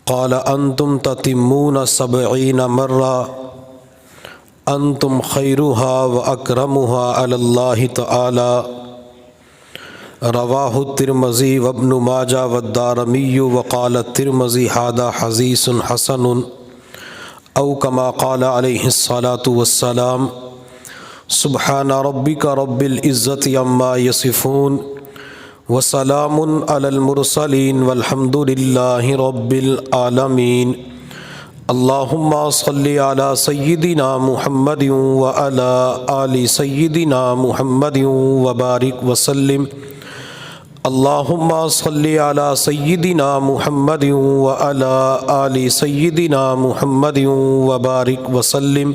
قال انتم تتمون 70 مرہ انتم خیرها واکرمها علی اللہ تعالی۔ رواہ الترمذی وابن ماجہ والدارمی وقال الترمذی ھذا حدیث حسن او کما قال علیہ الصلاۃ والسلام۔ سبحان ربک رب العزۃ عما یصفون وسلام علی المرسلین والحمد للہ رب العالمین۔ اللہم صلی علی سیدنا محمد وعلی آل سیدنا محمد وبارک وسلم۔ اللہم صلی علی سیدنا محمد وعلی آل سیدنا محمد وبارک وسلم۔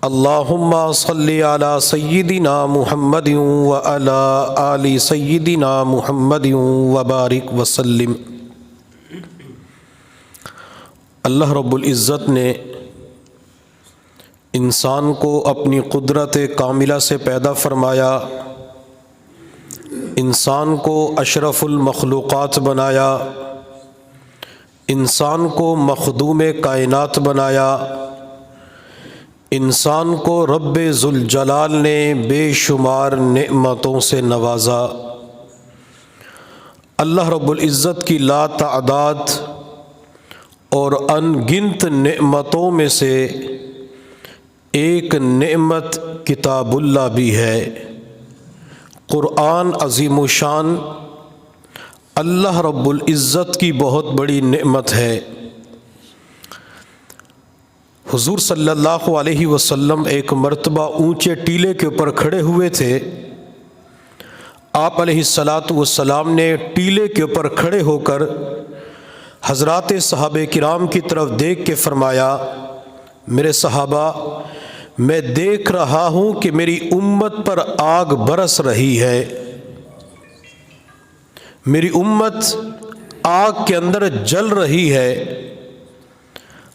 اللہم صلی علی سیدنا محمد وعلی آل سیدنا محمد وبارک وسلم۔ اللہ رب العزت نے انسان کو اپنی قدرت کاملہ سے پیدا فرمایا، انسان کو اشرف المخلوقات بنایا، انسان کو مخدوم کائنات بنایا، انسان کو رب ذوالجلال نے بے شمار نعمتوں سے نوازا۔ اللہ رب العزت کی لا تعداد اور ان گنت نعمتوں میں سے ایک نعمت کتاب اللہ بھی ہے۔ قرآن عظیم الشان اللہ رب العزت کی بہت بڑی نعمت ہے۔ حضور صلی اللہ علیہ وسلم ایک مرتبہ اونچے ٹیلے کے اوپر کھڑے ہوئے تھے۔ آپ علیہ الصلاۃ والسلام نے ٹیلے کے اوپر کھڑے ہو کر حضرات صحابہ کرام کی طرف دیکھ کے فرمایا، میرے صحابہ، میں دیکھ رہا ہوں کہ میری امت پر آگ برس رہی ہے، میری امت آگ کے اندر جل رہی ہے۔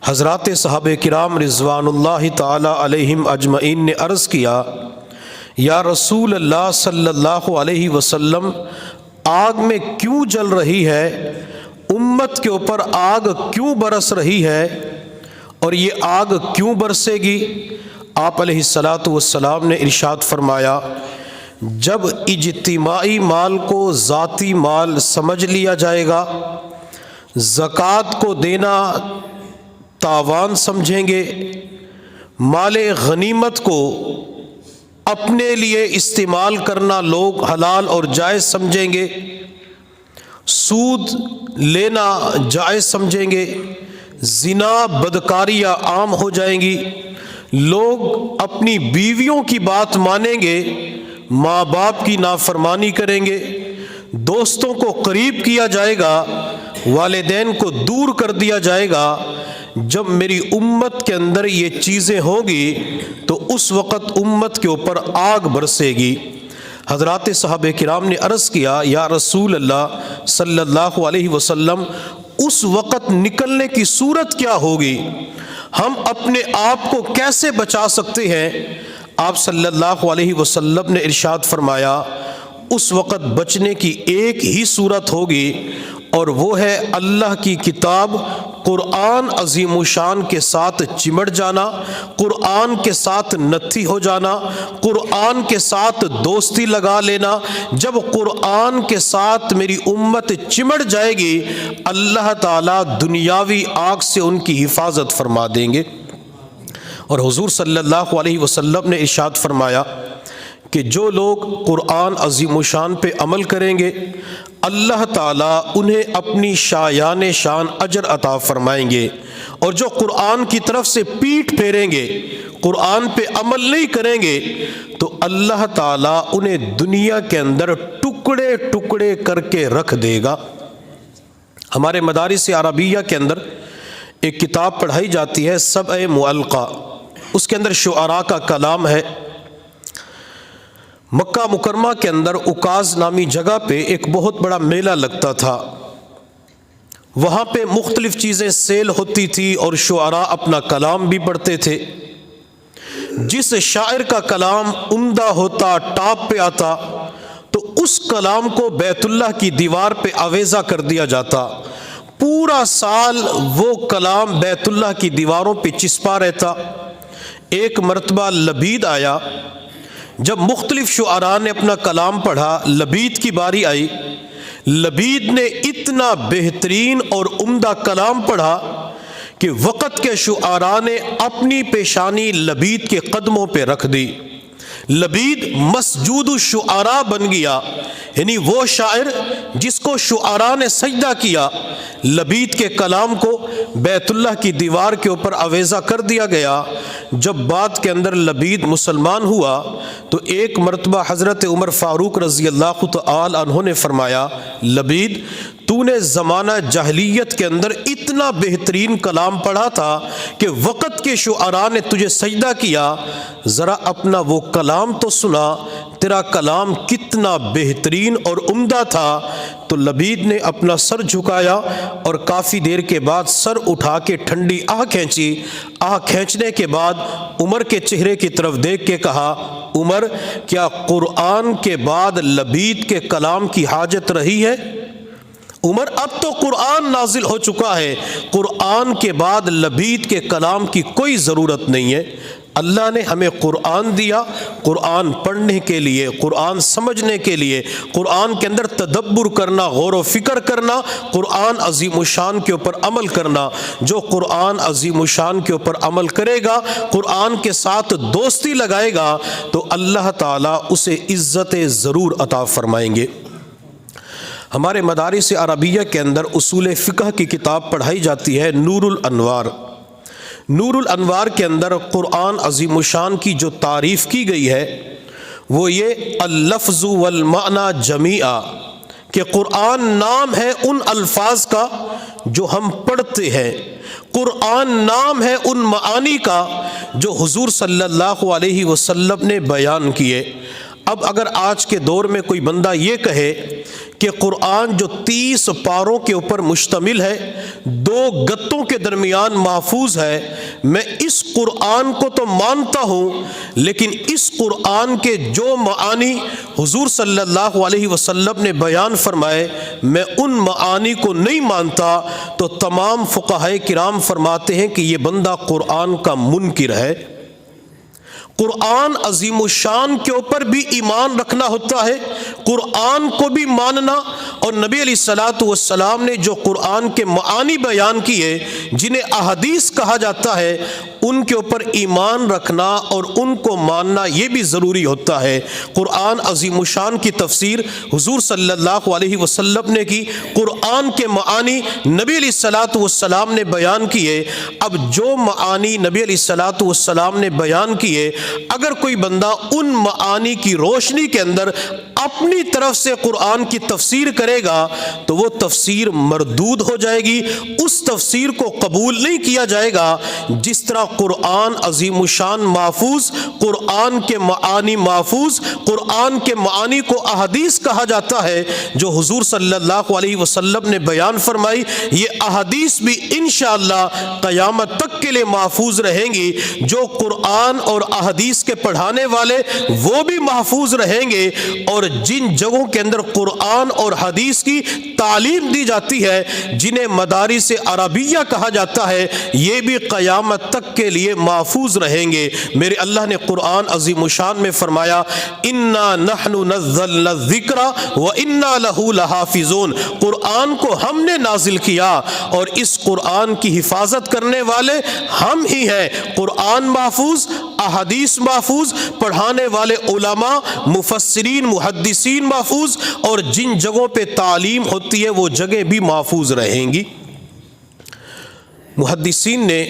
حضرات صحابہ کرام رضوان اللہ تعالی علیہم اجمعین نے عرض کیا، یا رسول اللہ صلی اللہ علیہ وسلم، آگ میں کیوں جل رہی ہے؟ امت کے اوپر آگ کیوں برس رہی ہے اور یہ آگ کیوں برسے گی؟ آپ علیہ الصلاۃ والسلام نے ارشاد فرمایا، جب اجتماعی مال کو ذاتی مال سمجھ لیا جائے گا، زکوٰۃ کو دینا تاوان سمجھیں گے، مال غنیمت کو اپنے لیے استعمال کرنا لوگ حلال اور جائز سمجھیں گے، سود لینا جائز سمجھیں گے، زنا بدکاریاں عام ہو جائیں گی، لوگ اپنی بیویوں کی بات مانیں گے، ماں باپ کی نافرمانی کریں گے، دوستوں کو قریب کیا جائے گا، والدین کو دور کر دیا جائے گا۔ جب میری امت کے اندر یہ چیزیں ہوں گی تو اس وقت امت کے اوپر آگ برسے گی۔ حضرات صحابہ کرام نے عرض کیا، یا رسول اللہ صلی اللہ علیہ وسلم، اس وقت نکلنے کی صورت کیا ہوگی؟ ہم اپنے آپ کو کیسے بچا سکتے ہیں؟ آپ صلی اللہ علیہ وسلم نے ارشاد فرمایا، اس وقت بچنے کی ایک ہی صورت ہوگی اور وہ ہے اللہ کی کتاب قرآن عظیم الشان کے ساتھ چمٹ جانا، قرآن کے ساتھ نتھی ہو جانا، قرآن کے ساتھ دوستی لگا لینا۔ جب قرآن کے ساتھ میری امت چمٹ جائے گی، اللہ تعالیٰ دنیاوی آگ سے ان کی حفاظت فرما دیں گے۔ اور حضور صلی اللہ علیہ وسلم نے ارشاد فرمایا کہ جو لوگ قرآن عظیم الشان پہ عمل کریں گے، اللہ تعالیٰ انہیں اپنی شایان شان اجر عطا فرمائیں گے، اور جو قرآن کی طرف سے پیٹھ پھیریں گے، قرآن پہ عمل نہیں کریں گے، تو اللہ تعالیٰ انہیں دنیا کے اندر ٹکڑے ٹکڑے کر کے رکھ دے گا۔ ہمارے مدارس عربیہ کے اندر ایک کتاب پڑھائی جاتی ہے سبع معلقہ، اس کے اندر شعراء کا کلام ہے۔ مکہ مکرمہ کے اندر عکاظ نامی جگہ پہ ایک بہت بڑا میلہ لگتا تھا، وہاں پہ مختلف چیزیں سیل ہوتی تھی اور شعراء اپنا کلام بھی پڑھتے تھے۔ جس شاعر کا کلام عمدہ ہوتا، ٹاپ پہ آتا، تو اس کلام کو بیت اللہ کی دیوار پہ آویزہ کر دیا جاتا۔ پورا سال وہ کلام بیت اللہ کی دیواروں پہ چسپا رہتا۔ ایک مرتبہ لبید آیا، جب مختلف شعراء نے اپنا کلام پڑھا، لبید کی باری آئی۔ لبید نے اتنا بہترین اور عمدہ کلام پڑھا کہ وقت کے شعراء نے اپنی پیشانی لبید کے قدموں پہ رکھ دی۔ لبید مسجود الشعراء بن گیا، یعنی وہ شاعر جس کو شعراء نے سجدہ کیا۔ لبید کے کلام کو بیت اللہ کی دیوار کے اوپر آویزہ کر دیا گیا۔ جب بعد کے اندر لبید مسلمان ہوا تو ایک مرتبہ حضرت عمر فاروق رضی اللہ تعالی عنہ نے فرمایا، لبید تو نے زمانہ جاہلیت کے اندر اتنا بہترین کلام پڑھا تھا کہ وقت کے شعراء نے تجھے سجدہ کیا، ذرا اپنا وہ کلام تو سنا، تیرا کلام کتنا بہترین اور عمدہ تھا۔ تو لبید نے اپنا سر جھکایا اور کافی دیر کے بعد سر اٹھا کے ٹھنڈی آہ کھینچی۔ آہ کھینچنے کے بعد عمر کے چہرے کی طرف دیکھ کے کہا، عمر کیا قرآن کے بعد لبید کے کلام کی حاجت رہی ہے؟ عمر اب تو قرآن نازل ہو چکا ہے، قرآن کے بعد لبید کے کلام کی کوئی ضرورت نہیں ہے۔ اللہ نے ہمیں قرآن دیا، قرآن پڑھنے کے لیے، قرآن سمجھنے کے لیے، قرآن کے اندر تدبر کرنا، غور و فکر کرنا، قرآن عظیم الشان کے اوپر عمل کرنا۔ جو قرآن عظیم الشان کے اوپر عمل کرے گا، قرآن کے ساتھ دوستی لگائے گا تو اللہ تعالیٰ اسے عزت ضرور عطا فرمائیں گے۔ ہمارے مدارس عربیہ کے اندر اصول فقہ کی کتاب پڑھائی جاتی ہے، نور الانوار۔ نور الانوار کے اندر قرآن عظیم الشان کی جو تعریف کی گئی ہے وہ یہ اللفظ والمعنی جمیعا، کہ قرآن نام ہے ان الفاظ کا جو ہم پڑھتے ہیں، قرآن نام ہے ان معانی کا جو حضور صلی اللہ علیہ وسلم نے بیان کیے۔ اب اگر آج کے دور میں کوئی بندہ یہ کہے کہ قرآن جو 30 پاروں کے اوپر مشتمل ہے، 2 گتوں کے درمیان محفوظ ہے، میں اس قرآن کو تو مانتا ہوں لیکن اس قرآن کے جو معانی حضور صلی اللہ علیہ وسلم نے بیان فرمائے میں ان معانی کو نہیں مانتا، تو تمام فقہائے کرام فرماتے ہیں کہ یہ بندہ قرآن کا منکر ہے۔ قرآن عظیم الشان کے اوپر بھی ایمان رکھنا ہوتا ہے، قرآن کو بھی ماننا، اور نبی علیہ الصلوۃ والسلام نے جو قرآن کے معانی بیان کیے جنہیں احادیث کہا جاتا ہے ان کے اوپر ایمان رکھنا اور ان کو ماننا یہ بھی ضروری ہوتا ہے۔ قرآن عظیم الشان کی تفسیر حضور صلی اللہ علیہ وسلم نے کی، قرآن کے معانی نبی علیہ الصلوۃ والسلام نے بیان کیے۔ اب جو معانی نبی علیہ الصلوۃ والسلام نے بیان کیے، اگر کوئی بندہ ان معانی کی روشنی کے اندر اپنی طرف سے قرآن کی تفسیر کرے گا تو وہ تفسیر مردود ہو جائے گی، اس تفسیر کو قبول نہیں کیا جائے گا۔ جس طرح قرآن عظیم الشان محفوظ، قرآن کے معانی محفوظ، قرآن کے معانی کو احادیث کہا جاتا ہے جو حضور صلی اللہ علیہ وسلم نے بیان فرمائی، یہ احادیث بھی انشاءاللہ قیامت تک کے لیے محفوظ رہیں گی۔ جو قرآن اور احادیث کے پڑھانے والے وہ بھی محفوظ رہیں گے، اور جن جگہوں کے اندر قرآن اور حدیث کی تعلیم دی جاتی ہے جنہیں مدارس عربیہ کہا جاتا ہے، یہ بھی قیامت تک کے لیے محفوظ رہیں گے۔ میرے اللہ نے قرآن عظیم الشان میں فرمایا، انا نحن نزلنا الذکر وانا لہ لحافظون، قرآن کو ہم نے نازل کیا اور اس قرآن کی حفاظت کرنے والے ہم ہی ہیں۔ قرآن محفوظ، احادیث محفوظ، پڑھانے والے علماء، مفسرین، محدثین محفوظ، اور جن جگہوں پہ تعلیم ہوتی ہے وہ جگہ بھی محفوظ رہیں گی۔ محدثین نے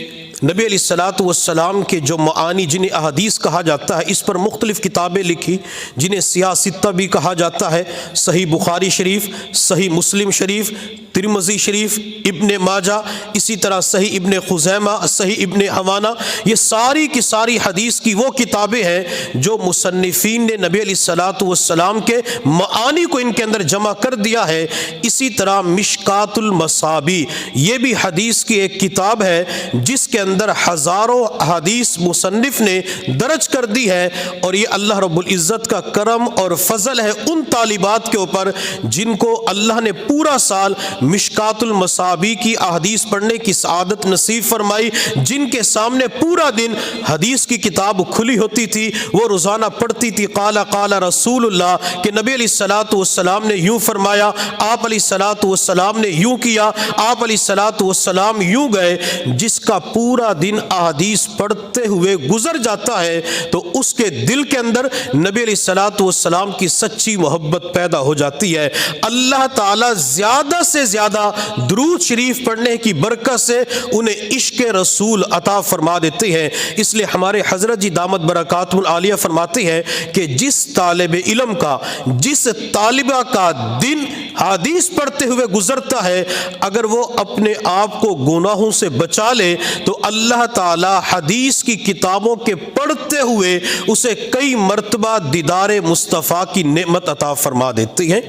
نبی علیہ الصلوۃ والسلام کے جو معانی جنہیں احادیث کہا جاتا ہے اس پر مختلف کتابیں لکھی، جنہیں سیاستہ بھی کہا جاتا ہے، صحیح بخاری شریف، صحیح مسلم شریف، ترمذی شریف، ابن ماجہ، اسی طرح صحیح ابن خزیمہ، صحیح ابن حوانہ، یہ ساری کی ساری حدیث کی وہ کتابیں ہیں جو مصنفین نے نبی علیہ الصلوۃ والسلام کے معانی کو ان کے اندر جمع کر دیا ہے۔ اسی طرح مشکات المصابیح، یہ بھی حدیث کی ایک کتاب ہے جس کے اندر اندر ہزاروں احادیث مصنف نے درج کر دی ہے، اور یہ اللہ رب العزت کا کرم اور فضل ہے ان طالبات کے اوپر جن کو اللہ نے پورا سال مشکات المصابیح کی احادیث پڑھنے کی سعادت نصیب فرمائی، جن کے سامنے پورا دن حدیث کی کتاب کھلی ہوتی تھی، وہ روزانہ پڑھتی تھی قال قال رسول اللہ کہ نبی علیہ الصلوۃ والسلام نے یوں فرمایا، آپ علیہ الصلوۃ والسلام نے یوں کیا، آپ علیہ الصلوۃ والسلام یوں گئے۔ جس کا پورا دن احادیث پڑھتے ہوئے گزر جاتا ہے تو اس کے دل کے اندر نبی علیہ الصلوۃ والسلام کی سچی محبت پیدا ہو جاتی ہے۔ اللہ تعالیٰ زیادہ سے زیادہ درود شریف پڑھنے کی برکت سے انہیں عشق رسول عطا فرما دیتے ہیں۔ اس لیے ہمارے حضرت جی دامت برکاتہم العالیہ فرماتے ہیں کہ جس طالب علم کا، جس طالبہ کا دن حدیث پڑھتے ہوئے گزرتا ہے، اگر وہ اپنے آپ کو گناہوں سے بچا لے تو اللہ تعالی حدیث کی کتابوں کے پڑھتے ہوئے اسے کئی مرتبہ دیدار مصطفیٰ کی نعمت عطا فرما دیتے ہیں۔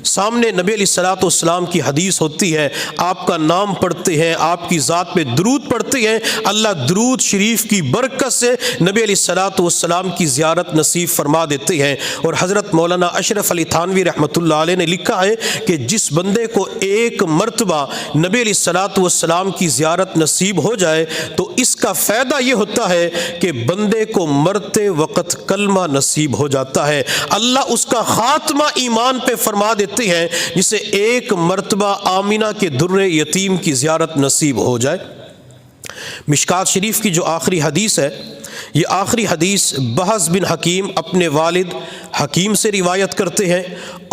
سامنے نبی علیہ الصلوۃ والسلام کی حدیث ہوتی ہے، آپ کا نام پڑھتے ہیں، آپ کی ذات پہ درود پڑھتے ہیں، اللہ درود شریف کی برکت سے نبی علیہ الصلوۃ والسلام کی زیارت نصیب فرما دیتے ہیں۔ اور حضرت مولانا اشرف علی تھانوی رحمۃ اللہ علیہ نے لکھا ہے کہ جس بندے کو ایک مرتبہ نبی علیہ الصلوۃ والسلام کی زیارت نصیب ہو جائے تو اس کا فائدہ یہ ہوتا ہے کہ بندے کو مرتے وقت کلمہ نصیب ہو جاتا ہے، اللہ اس کا خاتمہ ایمان پہ فرما دیتے ہیں، جسے ایک مرتبہ آمینہ کے در یتیم کی زیارت نصیب ہو جائے۔ مشکات شریف کی جو آخری حدیث ہے، یہ آخری حدیث بہز بن حکیم اپنے والد حکیم سے روایت کرتے ہیں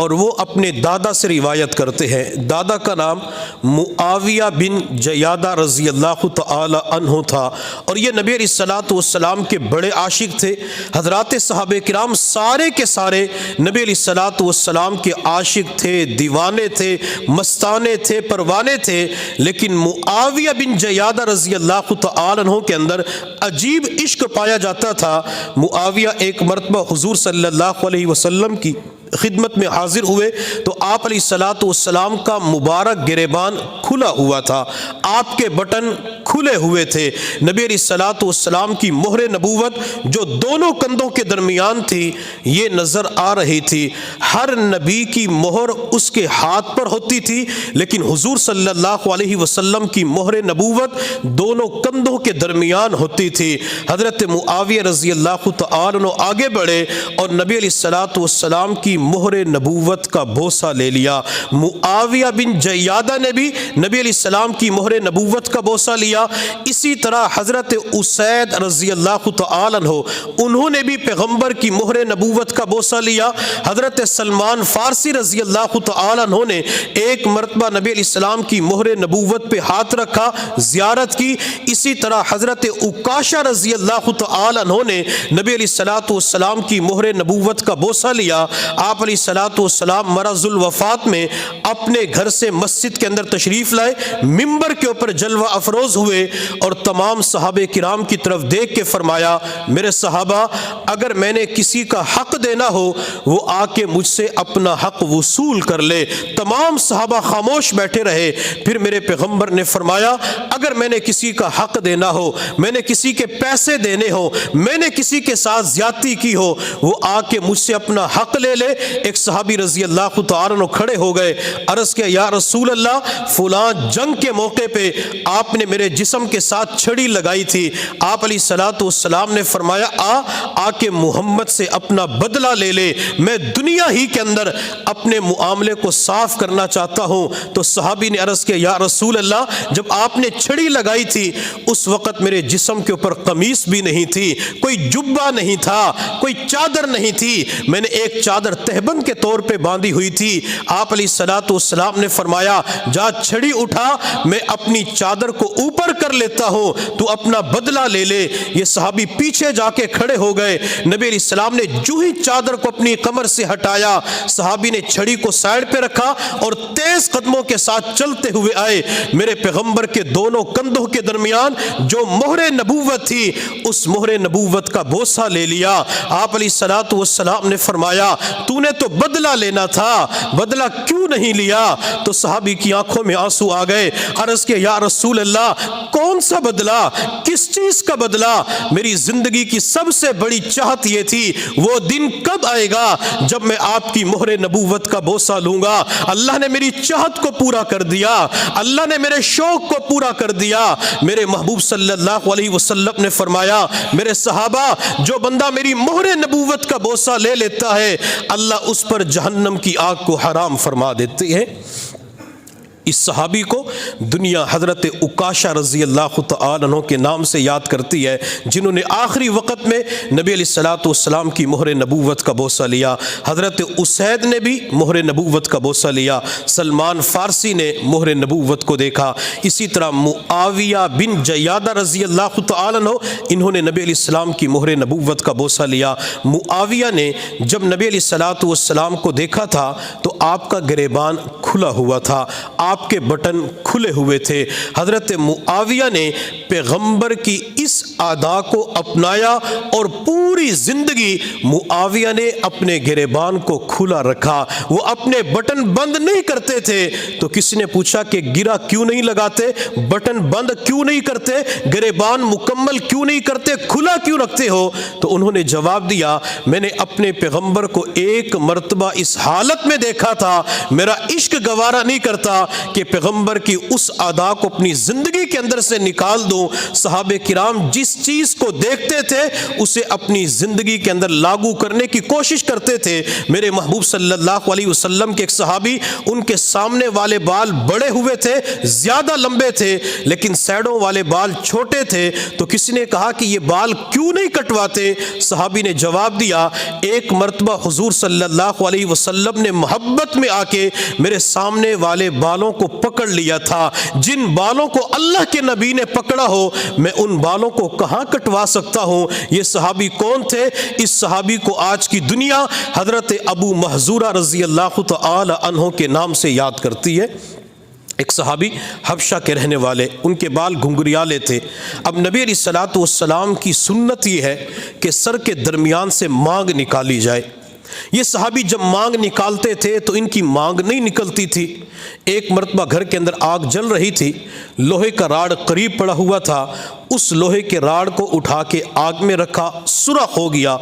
اور وہ اپنے دادا سے روایت کرتے ہیں۔ دادا کا نام معاویہ بن جیادہ رضی اللہ تعالی عنہ تھا، اور یہ نبی علیہ الصلوۃ والسلام کے بڑے عاشق تھے۔ حضرات صحابہ کرام سارے کے سارے نبی علیہ الصلوۃ والسلام کے عاشق تھے، دیوانے تھے، مستانے تھے، پروانے تھے، لیکن معاویہ بن جیادہ رضی اللہ تعالی عنہ کے اندر عجیب عشق پایا جاتا تھا۔ معاویہ ایک مرتبہ حضور صلی اللہ علیہ وسلم کی خدمت میں حاضر ہوئے تو آپ علیہ الصلوۃ والسلام کا مبارک گریبان کھلا ہوا تھا، آپ کے بٹن کھلے ہوئے تھے۔ نبی علیہ الصلوۃ والسلام کی مہر نبوت جو دونوں کندھوں کے درمیان تھی یہ نظر آ رہی تھی۔ ہر نبی کی مہر اس کے ہاتھ پر ہوتی تھی، لیکن حضور صلی اللہ علیہ وسلم کی مہر نبوت دونوں کندھوں کے درمیان ہوتی تھی۔ حضرت معاویہ رضی اللہ تعالی عنہ آگے بڑھے اور نبی علیہ الصلوۃ والسلام کی مہر نبوت کا بوسہ لے لیا۔ معاویہ بن جیادہ نے بھی نبی علیہ السلام کی مہر نبوت کا بوسہ لیا۔ اسی طرح حضرت اسید رضی اللہ تعالی عنہ انہوں نے بھی پیغمبر کی مہر نبوت کا بوسہ لیا۔ حضرت سلمان فارسی رضی اللہ تعالی عنہ نے ایک مرتبہ نبی علیہ السلام کی مہر نبوت پہ ہاتھ رکھا، زیارت کی۔ اسی طرح حضرت عکاشہ رضی اللہ تعالی عنہ نے نبی علیہ الصلوۃ والسلام کی مہر نبوت کا بوسہ لیا۔ آپ علیہ الصلوۃ والسلام مرض الوفات میں اپنے گھر سے مسجد کے اندر تشریف لائے، منبر کے اوپر جلوہ افروز ہوئے اور تمام صحابہ کرام کی طرف دیکھ کے فرمایا، میرے صحابہ اگر میں نے کسی کا حق دینا ہو وہ آ کے مجھ سے اپنا حق وصول کر لے۔ تمام صحابہ خاموش بیٹھے رہے۔ پھر میرے پیغمبر نے فرمایا اگر میں نے کسی کا حق دینا ہو، میں نے کسی کے پیسے دینے ہو، میں نے کسی کے ساتھ زیادتی کی ہو، وہ آ کے مجھ سے اپنا حق لے لے۔ ایک صحابی رضی اللہ تعالیٰ عنہ کھڑے ہو گئے، عرض کیا یا رسول اللہ فلاں جنگ کے موقع پہ آپ نے میرے جسم کے ساتھ چھڑی لگائی تھی۔ آپ علیہ الصلوۃ والسلام نے فرمایا آ کے محمد سے اپنا بدلہ لے لے، میں دنیا ہی کے اندر اپنے معاملے کو صاف کرنا چاہتا ہوں۔ تو صحابی نے عرض کیا یا رسول اللہ جب آپ نے چھڑی لگائی تھی اس وقت میرے جسم کے اوپر قمیص بھی نہیں تھی، کوئی جبہ نہیں تھا، کوئی چادر نہیں تھی، میں نے ایک چادر تہبند کے طور پہ باندھی ہوئی تھی۔ آپ علیہ الصلوۃ والسلام نے فرمایا جا چھڑی اٹھا، میں اپنی چادر کو اوپر کر لیتا ہوں، تو اپنا بدلہ لے لے۔ یہ صحابی پیچھے جا کے کھڑے ہو گئے۔ نبی علیہ السلام نے جو ہی چادر کو اپنی کمر سے ہٹایا، صحابی نے چھڑی کو سائڈ پہ رکھا اور تیز قدموں کے ساتھ چلتے ہوئے آئے۔ میرے پیغمبر کے دونوں کندھوں کے درمیان جو مہر نبوت تھی اس مہر نبوت کا بوسہ لے لیا۔ آپ علیہ الصلوۃ والسلام نے فرمایا تو نے تو بدلہ لینا تھا، بدلہ کیوں نہیں لیا؟ تو صحابی کی آنکھوں میں آنسو آ گئے، عرض کہ یا رسول اللہ کون سا بدلہ؟ کس چیز کا بدلہ؟ میری زندگی کی سب سے بڑی چاہت یہ تھی وہ دن کب آئے گا جب میں آپ کی مہر نبوت کا بوسہ لوں گا۔ اللہ نے میری چاہت کو پورا کر دیا، اللہ نے میرے شوق کو پورا کر دیا۔ میرے محبوب صلی اللہ علیہ وسلم نے فرمایا، میرے صحابہ، جو بندہ میری مہر نبوت کا بوسہ لے لیتا ہے اللہ اس پر جہنم کی آگ کو حرام فرما دیتے ہیں۔ اس صحابی کو دنیا حضرت عکاشہ رضی اللہ تعالی عنہ کے نام سے یاد کرتی ہے، جنہوں نے آخری وقت میں نبی علیہ الصلوۃ والسلام کی مہر نبوت کا بوسہ لیا۔ حضرت اسید نے بھی مہر نبوت کا بوسہ لیا، سلمان فارسی نے مہر نبوت کو دیکھا، اسی طرح معاویہ بن جیادہ رضی اللہ تعالی عنہ، انہوں نے نبی علیہ السلام کی مہر نبوت کا بوسہ لیا۔ معاویہ نے جب نبی علیہ الصلوۃ والسلام کو دیکھا تھا تو آپ کا گریبان کھلا ہوا تھا، آپ کے بٹن کھلے ہوئے تھے۔ حضرت معاویہ نے پیغمبر کی اس ادا کو اپنایا اور پوری زندگی معاویہ نے اپنے گریبان کو کھلا رکھا، وہ اپنے بٹن بند نہیں کرتے تھے۔ تو کسی نے پوچھا کہ گرا کیوں نہیں لگاتے، بٹن بند کیوں نہیں کرتے، گریبان مکمل کیوں نہیں کرتے، کھلا کیوں رکھتے ہو؟ تو انہوں نے جواب دیا، میں نے اپنے پیغمبر کو ایک مرتبہ اس حالت میں دیکھا تھا، میرا عشق گوارا نہیں کرتا کہ پیغمبر کی اس ادا کو اپنی زندگی کے اندر سے نکال دوں۔ صحابہ کرام جس چیز کو دیکھتے تھے اسے اپنی زندگی کے اندر لاگو کرنے کی کوشش کرتے تھے۔ میرے محبوب صلی اللہ علیہ وسلم کے ایک صحابی، ان کے سامنے والے بال بڑے ہوئے تھے، زیادہ لمبے تھے، لیکن سیڈوں والے بال چھوٹے تھے۔ تو کسی نے کہا کہ یہ بال کیوں نہیں کٹواتے؟ صحابی نے جواب دیا، ایک مرتبہ حضور صلی اللہ علیہ وسلم نے محبت میں آ کے میرے سامنے والے بالوں کو پکڑ لیا تھا، جن بالوں کو اللہ کے نبی نے پکڑا ہو میں ان بالوں کو کہاں کٹوا سکتا ہوں؟ یہ صحابی کون تھے؟ اس صحابی کو آج کی دنیا حضرت ابو محذورہ رضی اللہ تعالی عنہ کے نام سے یاد کرتی ہے۔ ایک صحابی حبشہ کے رہنے والے، ان کے بال گھنگریالے تھے۔ اب نبی علیہ الصلوۃ والسلام کی سنت یہ ہے کہ سر کے درمیان سے مانگ نکالی جائے۔ یہ صحابی جب مانگ نکالتے تھے تو ان کی مانگ نہیں نکلتی تھی۔ ایک مرتبہ گھر کے اندر آگ جل رہی تھی، لوہے کا راڑ قریب پڑا ہوا تھا، اس لوہے کے راڑ کو اٹھا کے آگ میں رکھا، سرخ ہو گیا،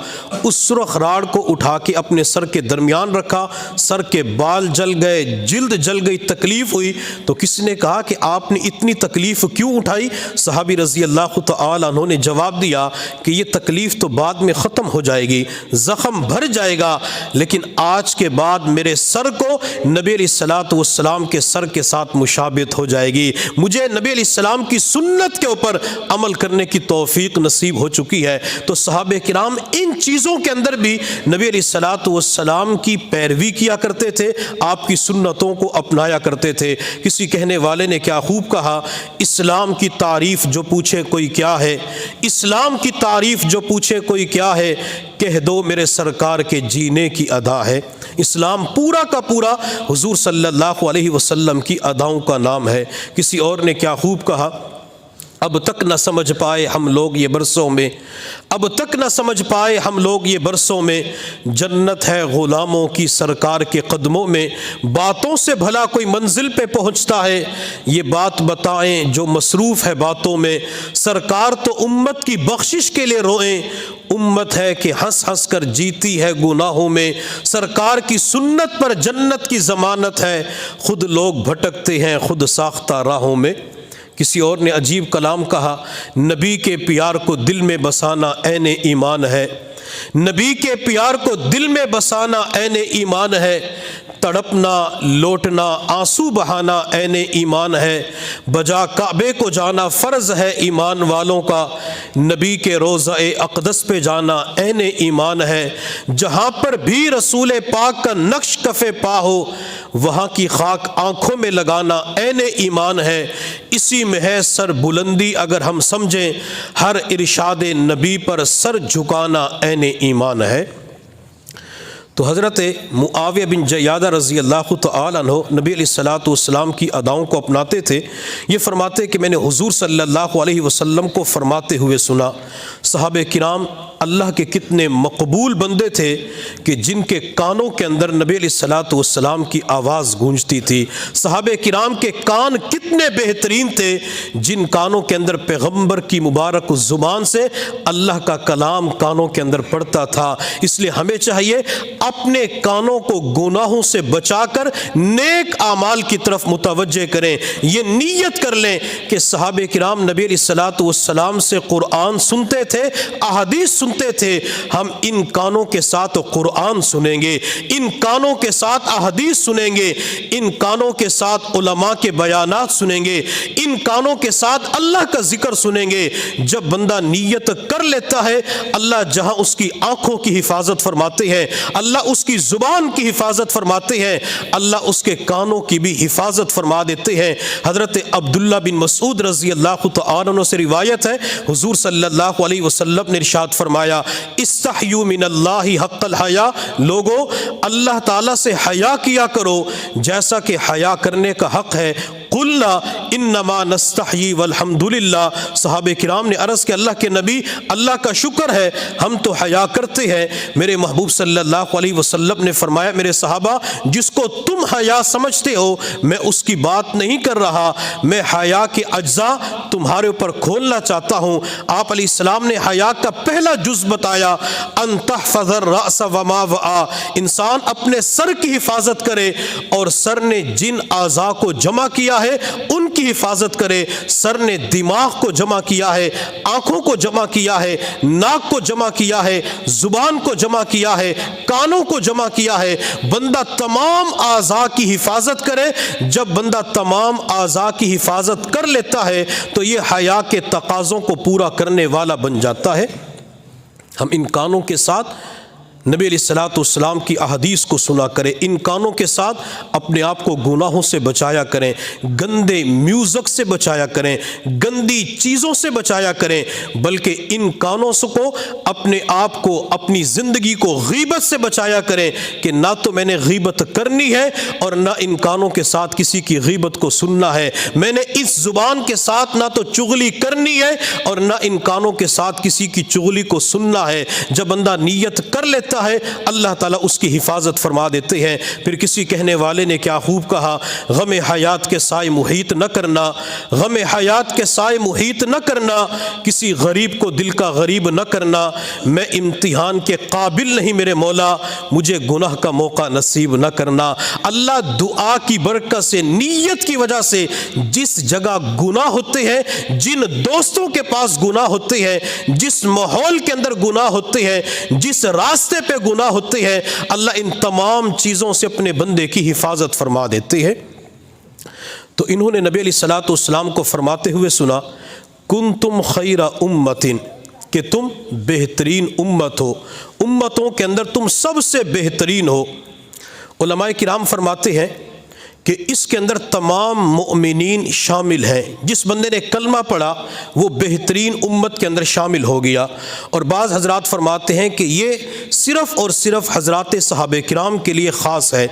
اس سرخ راڑ کو اٹھا کے اپنے سر کے درمیان رکھا، سر کے بال جل گئے، جلد جل گئی، تکلیف ہوئی۔ تو کسی نے کہا کہ آپ نے اتنی تکلیف کیوں اٹھائی؟ صحابی رضی اللہ تعالی عنہ نے جواب دیا کہ یہ تکلیف تو بعد میں ختم ہو جائے گی، زخم بھر جائے گا، لیکن آج کے بعد میرے سر کو نبی علیہ الصلوۃ والسلام کے سر کے ساتھ مشابہت ہو جائے گی، مجھے نبی علیہ السلام کی سنت کے اوپر عمل کرنے کی توفیق نصیب ہو چکی ہے۔ تو صحابہ کرام ان چیزوں کے اندر بھی نبی علیہ الصلوۃ والسلام کی پیروی کیا کرتے تھے، آپ کی سنتوں کو اپنایا کرتے تھے۔ کسی کہنے والے نے کیا خوب کہا، اسلام کی تعریف جو پوچھے کوئی کیا ہے، اسلام کی تعریف جو پوچھے کوئی کیا ہے، کہہ دو میرے سرکار کے جینے کی ادا ہے۔ اسلام پورا کا پورا حضور صلی اللہ علیہ وسلم کی اداؤں کا نام ہے۔ کسی اور نے کیا خوب کہا، اب تک نہ سمجھ پائے ہم لوگ یہ برسوں میں، اب تک نہ سمجھ پائے ہم لوگ یہ برسوں میں، جنت ہے غلاموں کی سرکار کے قدموں میں، باتوں سے بھلا کوئی منزل پہ پہنچتا ہے، یہ بات بتائیں جو مصروف ہے باتوں میں، سرکار تو امت کی بخشش کے لیے روئیں، امت ہے کہ ہنس ہنس کر جیتی ہے گناہوں میں، سرکار کی سنت پر جنت کی ضمانت ہے، خود لوگ بھٹکتے ہیں خود ساختہ راہوں میں۔ کسی اور نے عجیب کلام کہا، نبی کے پیار کو دل میں بسانا عین ایمان ہے، نبی کے پیار کو دل میں بسانا عین ایمان ہے، تڑپنا لوٹنا آنسو بہانا عین ایمان ہے، بجا کعبے کو جانا فرض ہے ایمان والوں کا، نبی کے روضہ اقدس پہ جانا عین ایمان ہے، جہاں پر بھی رسول پاک کا نقش کف پا ہو وہاں کی خاک آنکھوں میں لگانا عین ایمان ہے، اسی میں ہے سر بلندی اگر ہم سمجھیں، ہر ارشاد نبی پر سر جھکانا عین ایمان ہے۔ تو حضرت معاویہ بن جیادہ رضی اللہ تعالی عنہ نبی علیہ الصلوۃ والسلام کی اداؤں کو اپناتے تھے۔ یہ فرماتے کہ میں نے حضور صلی اللہ علیہ وسلم کو فرماتے ہوئے سنا۔ صحابہ کرام اللہ کے کتنے مقبول بندے تھے کہ جن کے کانوں کے اندر نبی علیہ الصلوۃ والسلام کی آواز گونجتی تھی۔ صحابہ کرام کے کان کتنے بہترین تھے جن کانوں کے اندر پیغمبر کی مبارک زبان سے اللہ کا کلام کانوں کے اندر پڑتا تھا۔ اس لیے ہمیں چاہیے اپنے کانوں کو گناہوں سے بچا کر نیک اعمال کی طرف متوجہ کریں۔ یہ نیت کر لیں کہ صحابہ کرام نبی علیہ الصلوۃ والسلام سے قرآن سنتے تھے، احادیث سنتے تھے۔ ہم ان کانوں کے ساتھ قرآن سنیں گے، ان کانوں کے ساتھ احادیث سنیں گے، ان کانوں کے ساتھ علماء کے بیانات سنیں گے، ان کانوں کے ساتھ اللہ کا ذکر سنیں گے۔ جب بندہ نیت کر لیتا ہے، اللہ جہاں اس کی آنکھوں کی حفاظت فرماتے ہیں، اللہ اس کی زبان کی حفاظت فرماتے ہیں، اللہ اس کے کانوں کی بھی حفاظت فرما دیتے ہیں۔ حضرت عبداللہ بن مسعود رضی اللہ تعالی عنہ سے روایت ہے، حضور صلی اللہ علیہ وسلم نے ارشاد فرمایا، استحیوا من اللہ حق الحیا، لوگو اللہ تعالیٰ سے حیا کیا کرو جیسا کہ حیا کرنے کا حق ہے۔ قلنا انما نستحیی والحمدللہ، صحابہ کرام نے عرض کہ اللہ کے نبی، اللہ کا شکر ہے ہم تو حیا کرتے ہیں۔ میرے محبوب صلی اللہ علیہ وسلم نے فرمایا، میرے صحابہ جس کو تم حیا سمجھتے ہو میں اس کی بات نہیں کر رہا، میں حیا کے اجزاء تمہارے اوپر کھولنا چاہتا ہوں۔ آپ علیہ السلام نے حیا کا پہلا جز بتایا، ان تحفظ الرأس وما وعى، انسان اپنے سر کی حفاظت کرے، اور سر نے جن اعضاء کو جمع کیا ہے ان کی حفاظت کرے۔ سر نے دماغ کو جمع کیا ہے، آنکھوں کو جمع کیا ہے، ناک کو جمع کیا ہے، زبان کو جمع کیا ہے، کانوں کو جمع کیا ہے۔ بندہ تمام اعضاء کی حفاظت کرے۔ جب بندہ تمام اعضاء کی حفاظت کر لیتا ہے تو یہ حیا کے تقاضوں کو پورا کرنے والا بن جاتا ہے۔ ہم ان کانوں کے ساتھ نبی علیہ الصلوۃ والسلام کی احادیث کو سنا کریں، ان کانوں کے ساتھ اپنے آپ کو گناہوں سے بچایا کریں، گندے میوزک سے بچایا کریں، گندی چیزوں سے بچایا کریں، بلکہ ان کانوں کو اپنے آپ کو، اپنی زندگی کو غیبت سے بچایا کریں کہ نہ تو میں نے غیبت کرنی ہے اور نہ ان کانوں کے ساتھ کسی کی غیبت کو سننا ہے۔ میں نے اس زبان کے ساتھ نہ تو چغلی کرنی ہے اور نہ ان کانوں کے ساتھ کسی کی چغلی کو سننا ہے۔ جب بندہ نیت کر لیتا ہے اللہ تعالیٰ اس کی حفاظت فرما دیتے ہیں۔ پھر کسی کہنے والے نے کیا خوب کہا، غم حیات کے سائے محیط نہ کرنا، غم حیات کے سائے محیط نہ کرنا، کسی غریب کو دل کا غریب نہ کرنا، میں امتحان کے قابل نہیں میرے مولا، مجھے گناہ کا موقع نصیب نہ کرنا۔ اللہ دعا کی برکت سے، نیت کی وجہ سے جس جگہ گناہ ہوتے ہیں، جن دوستوں کے پاس گناہ ہوتے ہیں، جس ماحول کے اندر گناہ ہوتے ہیں، جس راستے پہ گناہ ہوتے ہیں، اللہ ان تمام چیزوں سے اپنے بندے کی حفاظت فرما دیتے ہیں۔ تو انہوں نے نبی علیہ الصلوۃ والسلام کو فرماتے ہوئے سنا، کنتم خیر امت، کہ تم بہترین امت ہو، امتوں کے اندر تم سب سے بہترین ہو۔ علماء کرام فرماتے ہیں کہ اس کے اندر تمام مؤمنین شامل ہیں۔ جس بندے نے کلمہ پڑھا وہ بہترین امت کے اندر شامل ہو گیا۔ اور بعض حضرات فرماتے ہیں کہ یہ صرف اور صرف حضرات صحابہ کرام کے لیے خاص ہے۔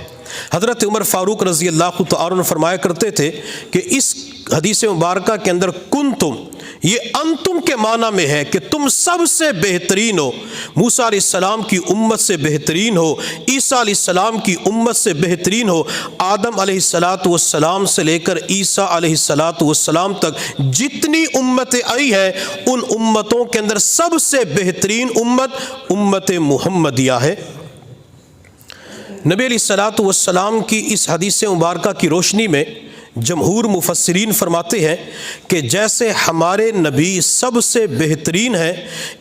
حضرت عمر فاروق رضی اللہ تعالی عنہ فرمایا کرتے تھے کہ اس حدیث مبارکہ کے اندر کنتم، یہ انتم کے معنی میں ہے کہ تم سب سے بہترین ہو، موسیٰ علیہ السلام کی امت سے بہترین ہو، عیسیٰ علیہ السلام کی امت سے بہترین ہو، آدم علیہ السلام سے لے کر عیسیٰ علیہ السلام تک جتنی امتیں آئی ہیں ان امتوں کے اندر سب سے بہترین امت امت محمدیہ ہے۔ نبی علیہ الصلوۃ والسلام کی اس حدیث مبارکہ کی روشنی میں جمہور مفسرین فرماتے ہیں کہ جیسے ہمارے نبی سب سے بہترین ہے،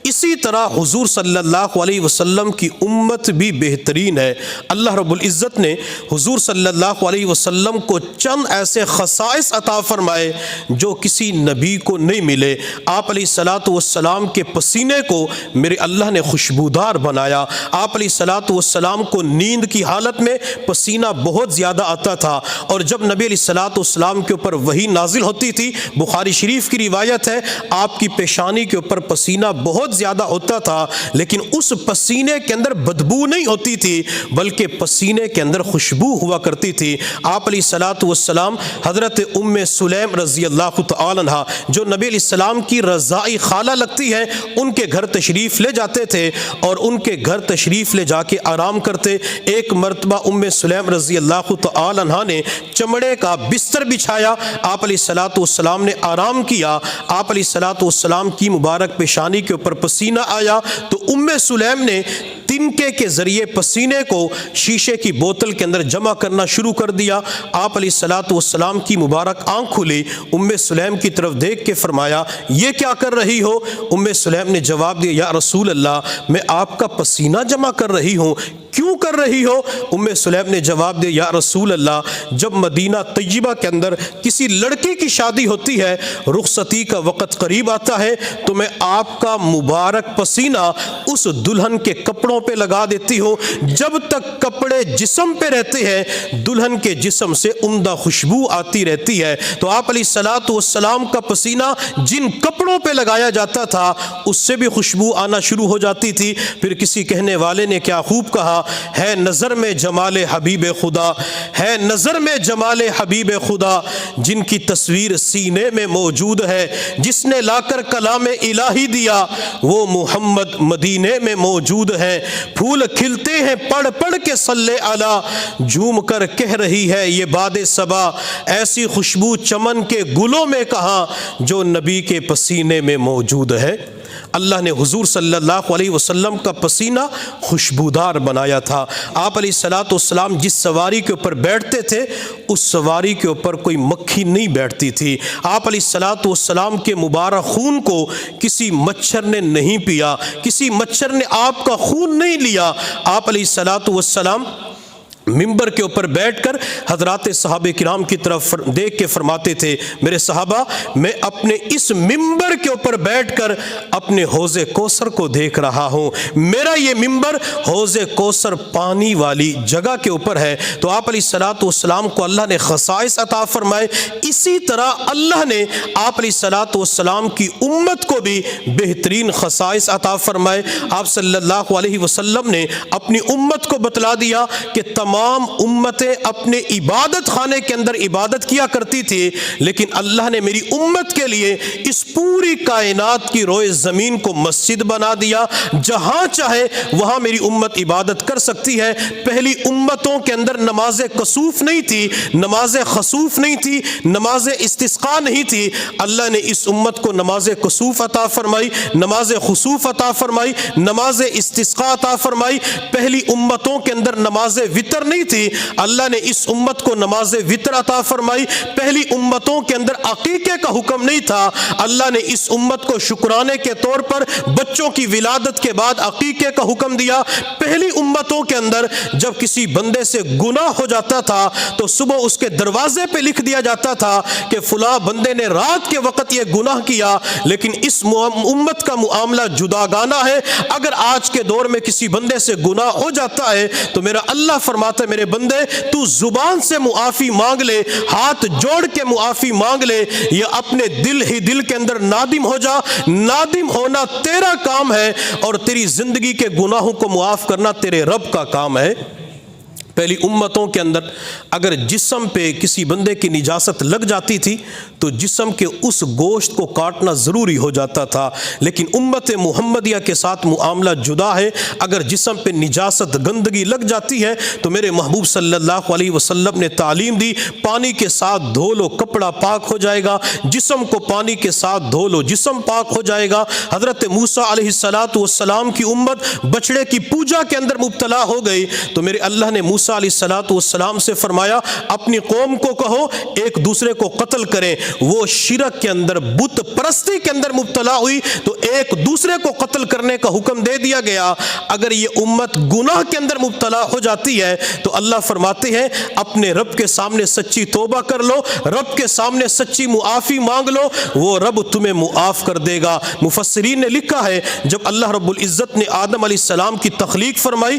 اسی طرح حضور صلی اللہ علیہ وسلم کی امت بھی بہترین ہے۔ اللہ رب العزت نے حضور صلی اللہ علیہ وسلم کو چند ایسے خصائص عطا فرمائے جو کسی نبی کو نہیں ملے۔ آپ علیہ الصلوۃ والسلام کے پسینے کو میرے اللہ نے خوشبودار بنایا۔ آپ علیہ الصلوۃ والسلام کو نیند کی حالت میں پسینہ بہت زیادہ آتا تھا، اور جب نبی علیہ الصلوۃ والسلام کے اوپر وحی نازل ہوتی تھی، بخاری شریف کی روایت ہے آپ کی پیشانی کے اوپر پسینہ بہت زیادہ ہوتا تھا، لیکن اس پسینے کے اندر بدبو نہیں ہوتی تھی بلکہ پسینے کے اندر خوشبو ہوا کرتی تھی۔ آپ علیہ الصلوۃ والسلام حضرت ام سلیم رضی اللہ تعالی عنہ جو نبی علیہ السلام کی رضائی خالہ لگتی ہے، ان کے گھر تشریف لے جاتے تھے اور ان کے گھر تشریف لے جا کے آرام کرتے۔ ایک مرتبہ ام سلیم رضی اللہ تعالی عنہ نے چمڑے کا بستر بچھایا، آپ علیہ الصلوۃ والسلام نے آرام کیا، آپ علیہ الصلوۃ والسلام کی مبارک پیشانی کے اوپر پسینہ آیا تو ام سلیم نے تنکے کے ذریعے پسینے کو شیشے کی بوتل کے اندر جمع کرنا شروع کر دیا۔ آپ علیہ الصلوۃ والسلام کی مبارک آنکھ کھلی، ام سلیم کی طرف دیکھ کے فرمایا یہ کیا کر رہی ہو؟ ام سلیم نے جواب دیا یا رسول اللہ میں آپ کا پسینہ جمع کر رہی ہوں۔ کیوں کر رہی ہو؟ ام سلیم نے جواب دیا یا رسول اللہ جب مدینہ طیبہ کے اندر کسی لڑکی کی شادی ہوتی ہے، رخصتی کا وقت قریب آتا ہے تو میں آپ کا مبارک پسینہ اس دلہن کے کپڑوں پہ لگا دیتی ہوں، جب تک کپڑے جسم پہ رہتے ہیں دلہن کے جسم سے عمدہ خوشبو آتی رہتی ہے۔ تو آپ علیہ الصلوۃ والسلام کا پسینہ جن کپڑوں پہ لگایا جاتا تھا اس سے بھی خوشبو آنا شروع ہو جاتی تھی۔ پھر کسی کہنے والے نے کیا خوب کہا، ہے نظر میں جمال حبیب خدا، ہے نظر میں جمال حبیب خدا، جن کی تصویر سینے میں موجود ہے، جس نے لا کر کلام الہی دیا وہ محمد مدینے میں موجود ہے۔ پھول کھلتے ہیں پڑھ پڑھ کے صلی علی، جھوم کر کہہ رہی ہے یہ باد صبا، ایسی خوشبو چمن کے گلوں میں کہاں جو نبی کے پسینے میں موجود ہے۔ اللہ نے حضور صلی اللہ علیہ وسلم کا پسینہ خوشبودار بنایا تھا۔ آپ علیہ الصلوۃ والسلام جس سواری کے اوپر بیٹھتے تھے اس سواری کے اوپر کوئی مکھی نہیں بیٹھتی تھی۔ آپ علیہ الصلوۃ والسلام کے مبارک خون کو کسی مچھر نے نہیں پیا، کسی مچھر نے آپ کا خون نہیں لیا۔ آپ علیہ الصلوۃ والسلام ممبر کے اوپر بیٹھ کر حضرات صحابہ کرام کی طرف دیکھ کے فرماتے تھے میرے صحابہ میں اپنے اس ممبر کے اوپر بیٹھ کر اپنے حوض کوثر کو دیکھ رہا ہوں، میرا یہ ممبر حوض کوثر پانی والی جگہ کے اوپر ہے۔ تو آپ علیہ الصلوۃ والسلام کو اللہ نے خصائص عطا فرمائے، اسی طرح اللہ نے آپ علیہ الصلوۃ والسلام کی امت کو بھی بہترین خصائص عطا فرمائے۔ آپ صلی اللہ علیہ وسلم نے اپنی امت کو بتلا دیا کہ تمام امتیں اپنے عبادت خانے کے اندر عبادت کیا کرتی تھی، لیکن اللہ نے میری امت کے لیے اس پوری کائنات کی روئے زمین کو مسجد بنا دیا، جہاں چاہے وہاں میری امت عبادت کر سکتی ہے۔ پہلی امتوں کے اندر نماز کسوف نہیں تھی، نماز خسوف نہیں تھی، نماز استسقاء نہیں تھی، اللہ نے اس امت کو نماز کسوف عطا فرمائی، نماز خسوف عطا فرمائی، نماز استسقاء عطا فرمائی۔ پہلی امتوں کے اندر نماز وتر نہیں تھی، اللہ نے اس امت کو نماز وتر عطا فرمائی۔ پہلی امتوں کے اندر عقیقے کا حکم نہیں تھا، اللہ نے اس امت کو شکرانے کے طور پر بچوں کی ولادت کے بعد عقیقے کا حکم دیا۔ پہلی امتوں کے اندر جب کسی بندے سے گناہ ہو جاتا تھا تو صبح اس کے دروازے پہ لکھ دیا جاتا تھا کہ فلاں بندے نے رات کے وقت یہ گناہ کیا، لیکن اس امت کا معاملہ جداگانہ ہے۔ اگر آج کے دور میں کسی بندے سے گناہ ہو جاتا ہے تو میرا اللہ فرماتا ہے میرے بندے تو زبان سے معافی مانگ لے، ہاتھ جوڑ کے معافی مانگ لے، یا اپنے دل ہی دل کے اندر نادم ہو جا۔ نادم ہونا تیرا کام ہے اور تیری زندگی کے گناہوں کو معاف کرنا تیرے رب کا کام ہے۔ پہلی امتوں کے اندر اگر جسم پہ کسی بندے کی نجاست لگ جاتی تھی تو جسم کے اس گوشت کو کاٹنا ضروری ہو جاتا تھا، لیکن امت محمدیہ کے ساتھ معاملہ جدا ہے۔ اگر جسم پہ نجاست گندگی لگ جاتی ہے تو میرے محبوب صلی اللہ علیہ وسلم نے تعلیم دی پانی کے ساتھ دھو لو کپڑا پاک ہو جائے گا، جسم کو پانی کے ساتھ دھو لو جسم پاک ہو جائے گا۔ حضرت موسیٰ علیہ السلام کی امت بچڑے کی پوجا کے اندر مبتلا ہو گئی تو میرے اللہ نے موسیٰ علیہ السلام سے فرمایا اپنی قوم کو کہو ایک دوسرے کو قتل کریں۔ وہ شرک کے اندر بت پرستی کے اندر مبتلا ہوئی تو ایک دوسرے کو قتل کرنے کا حکم دے دیا گیا۔ اگر یہ امت گناہ کے اندر مبتلا ہو جاتی ہے تو اللہ فرماتے ہیں اپنے رب کے سامنے سچی توبہ کر لو، رب کے سامنے سچی معافی مانگ لو، وہ رب تمہیں معاف کر دے گا۔ مفسرین نے لکھا ہے جب اللہ رب العزت نے آدم علیہ السلام کی تخلیق فرمائی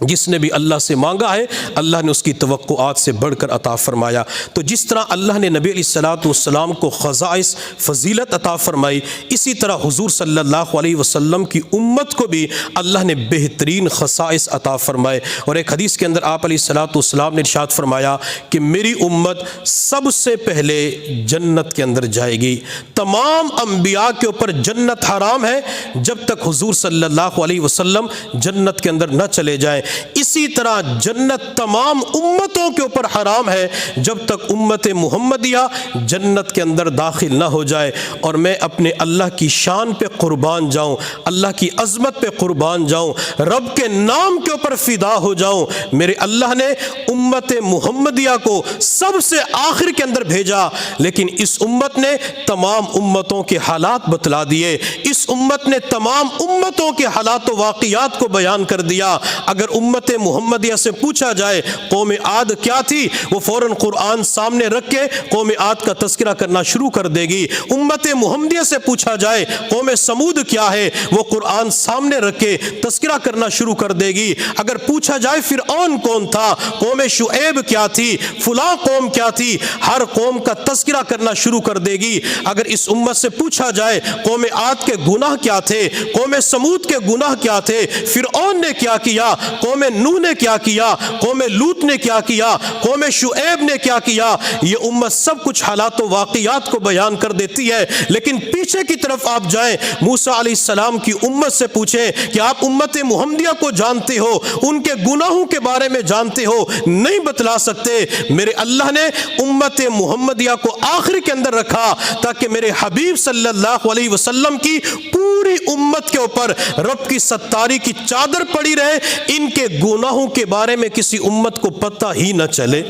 جس نے بھی اللہ سے مانگا ہے اللہ نے اس کی توقعات سے بڑھ کر عطا فرمایا۔ تو جس طرح اللہ نے نبی علیہ الصلوۃ والسلام کو خصائص فضیلت عطا فرمائی، اسی طرح حضور صلی اللہ علیہ وسلم کی امت کو بھی اللہ نے بہترین خصائص عطا فرمائے۔ اور ایک حدیث کے اندر آپ علیہ الصلوۃ والسلام نے ارشاد فرمایا کہ میری امت سب سے پہلے جنت کے اندر جائے گی۔ تمام انبیاء کے اوپر جنت حرام ہے جب تک حضور صلی اللہ علیہ وسلم جنت کے اندر نہ چلے جائیں۔ اسی طرح جنت تمام امتوں کے اوپر حرام ہے جب تک امت محمدیہ جنت کے اندر داخل نہ ہو جائے۔ اور میں اپنے اللہ کی شان پہ قربان جاؤں، اللہ کی عظمت پہ قربان جاؤں، رب کے نام کے اوپر فدا ہو جاؤں، میرے اللہ نے امت محمدیہ کو سب سے آخر کے اندر بھیجا، لیکن اس امت نے تمام امتوں کے حالات بتلا دیے، اس امت نے تمام امتوں کے حالات و واقعات کو بیان کر دیا۔ اگر امت محمدیہ سے پوچھا جائے قوم عاد کیا تھی، وہ فوراً قرآن سامنے رکھ کے قوم عاد کا تذکرہ کرنا شروع کر دے گی۔ امت محمدیہ سے پوچھا جائے قوم سمود کیا ہے، وہ قرآن سامنے رکھ کے تذکرہ کرنا شروع کر دے گی۔ اگر پوچھا جائے فرعون کون تھا، قوم شعیب کیا تھی، فلاں قوم کیا تھی، ہر قوم کا تذکرہ کرنا شروع کر دے گی۔ اگر اس امت سے پوچھا جائے قوم عاد کے گناہ کیا تھے، قوم سمود کے گناہ کیا تھے، فرعون نے کیا کیا، قوم نوح نے کیا کیا، قوم لوط نے کیا کیا، قوم شعیب نے کیا کیا، یہ امت سب کچھ حالات و واقعات کو بیان کر دیتی ہے۔ لیکن پیچھے کی طرف آپ جائیں، موسیٰ علیہ السلام کی امت سے پوچھیں کہ آپ امت محمدیہ کو جانتے ہو، ان کے گناہوں کے بارے میں جانتے ہو، نہیں بتلا سکتے۔ میرے اللہ نے امت محمدیہ کو آخر کے اندر رکھا تاکہ میرے حبیب صلی اللہ علیہ وسلم کی پوری امت کے اوپر رب کی ستاری کی چادر پڑی رہے، ان کے گناہوں کے بارے میں کسی امت کو پتہ ہی نہ چلے۔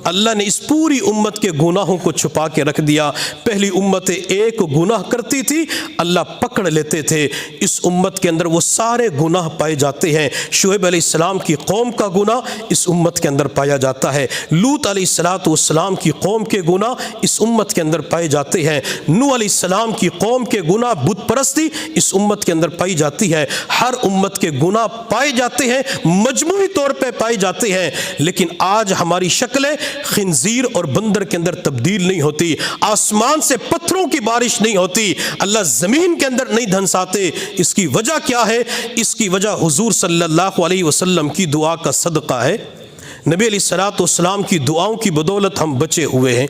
اللہ نے اس پوری امت کے گناہوں کو چھپا کے رکھ دیا۔ پہلی امت ایک گناہ کرتی تھی، اللہ پکڑ لیتے تھے، اس امت کے اندر وہ سارے گناہ پائے جاتے ہیں۔ شعیب علیہ السلام کی قوم کا گناہ اس امت کے اندر پایا جاتا ہے، لوط علیہ السلام کی قوم کے گناہ اس امت کے اندر پائے جاتے ہیں، نوح علیہ السلام کی قوم کے گناہ بت پرستی اس امت کے اندر پائی جاتی ہے۔ ہر امت کے گناہ پائے جاتے ہیں، مجموعی طور پہ پائے جاتے ہیں، لیکن آج ہماری شکلیں خنزیر اور بندر کے اندر تبدیل نہیں ہوتی، آسمان سے پتھروں کی بارش نہیں ہوتی، اللہ زمین کے اندر نہیں دھنساتے۔ اس کی وجہ کیا ہے؟ اس کی وجہ حضور صلی اللہ علیہ وسلم کی دعا کا صدقہ ہے۔ نبی علیہ الصلوۃ والسلام کی دعاؤں کی بدولت ہم بچے ہوئے ہیں۔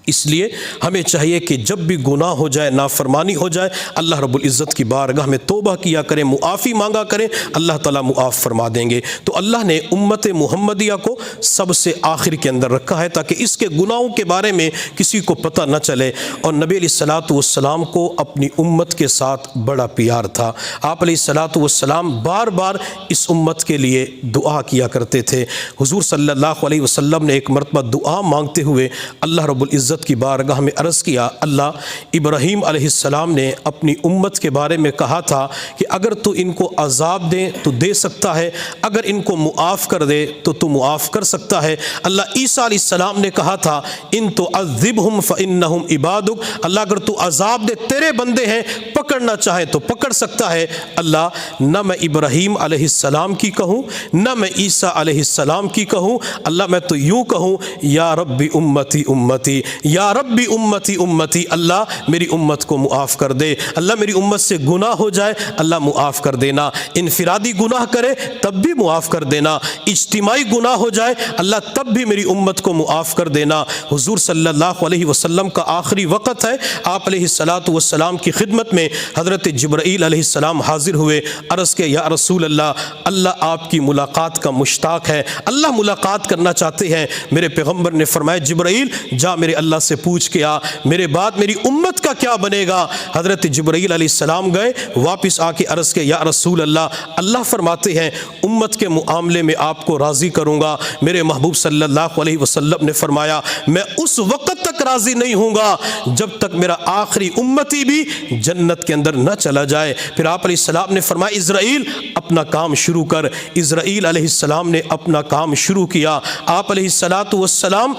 اس لیے ہمیں چاہیے کہ جب بھی گناہ ہو جائے، نافرمانی ہو جائے، اللہ رب العزت کی بارگاہ میں توبہ کیا کریں، معافی مانگا کریں، اللہ تعالیٰ معاف فرما دیں گے۔ تو اللہ نے امت محمدیہ کو سب سے آخر کے اندر رکھا ہے تاکہ اس کے گناہوں کے بارے میں کسی کو پتہ نہ چلے۔ اور نبی علیہ الصلوۃ والسلام کو اپنی امت کے ساتھ بڑا پیار تھا۔ آپ علیہ الصلوۃ والسلام بار بار اس امت کے لیے دعا کیا کرتے تھے۔ حضور صلی اللہ علیہ وسلم نے ایک مرتبہ دعا مانگتے ہوئے اللہ رب العزت کی بارگاہ میں عرض کیا، اللہ ابراہیم علیہ السلام نے اپنی امت کے بارے میں کہا تھا کہ اگر تو ان کو عذاب دے تو دے سکتا ہے، اگر ان کو معاف کر دے تو معاف کر سکتا ہے۔ اللہ عیسیٰ علیہ السلام نے کہا تھا ان تعذبہم فانہم عبادک، اللہ اگر تو عذاب دے تیرے بندے ہیں، پکڑنا چاہے تو پکڑ سکتا ہے۔ اللہ نہ میں ابراہیم علیہ السلام کی کہوں نہ میں عیسیٰ علیہ السلام کی کہوں، اللہ میں تو یوں کہوں یا رب امتی امتی، یا ربی امتی امتی، اللہ میری امت کو معاف کر دے، اللہ میری امت سے گناہ ہو جائے اللہ معاف کر دینا، انفرادی گناہ کرے تب بھی معاف کر دینا، اجتماعی گناہ ہو جائے اللہ تب بھی میری امت کو معاف کر دینا۔ حضور صلی اللہ علیہ وسلم کا آخری وقت ہے، آپ علیہ الصلوۃ والسلام کی خدمت میں حضرت جبرائیل علیہ السلام حاضر ہوئے، عرض کہ یا رسول اللہ، اللہ آپ کی ملاقات کا مشتاق ہے، اللہ ملاقات کرنا چاہتے ہیں۔ میرے پیغمبر نے فرمایا جبرائیل جا میرے اللہ سے پوچھ کے آ، میرے بعد میری امت کا کیا بنے گا؟ حضرت جبرائیل علیہ السلام گئے، واپس آ کے عرض کے یا رسول اللہ، اللہ فرماتے ہیں امت کے معاملے میں آپ کو راضی کروں گا۔ میرے محبوب صلی اللہ علیہ وسلم نے فرمایا میں اس وقت تک راضی نہیں ہوں گا جب تک میرا آخری امتی بھی جنت کے اندر نہ چلا جائے۔ پھر آپ علیہ السلام نے فرمایا اسرائیل اپنا کام شروع کر۔ اسرائیل علیہ السلام نے اپنا کام شروع کیا۔ آپ علیہ السلام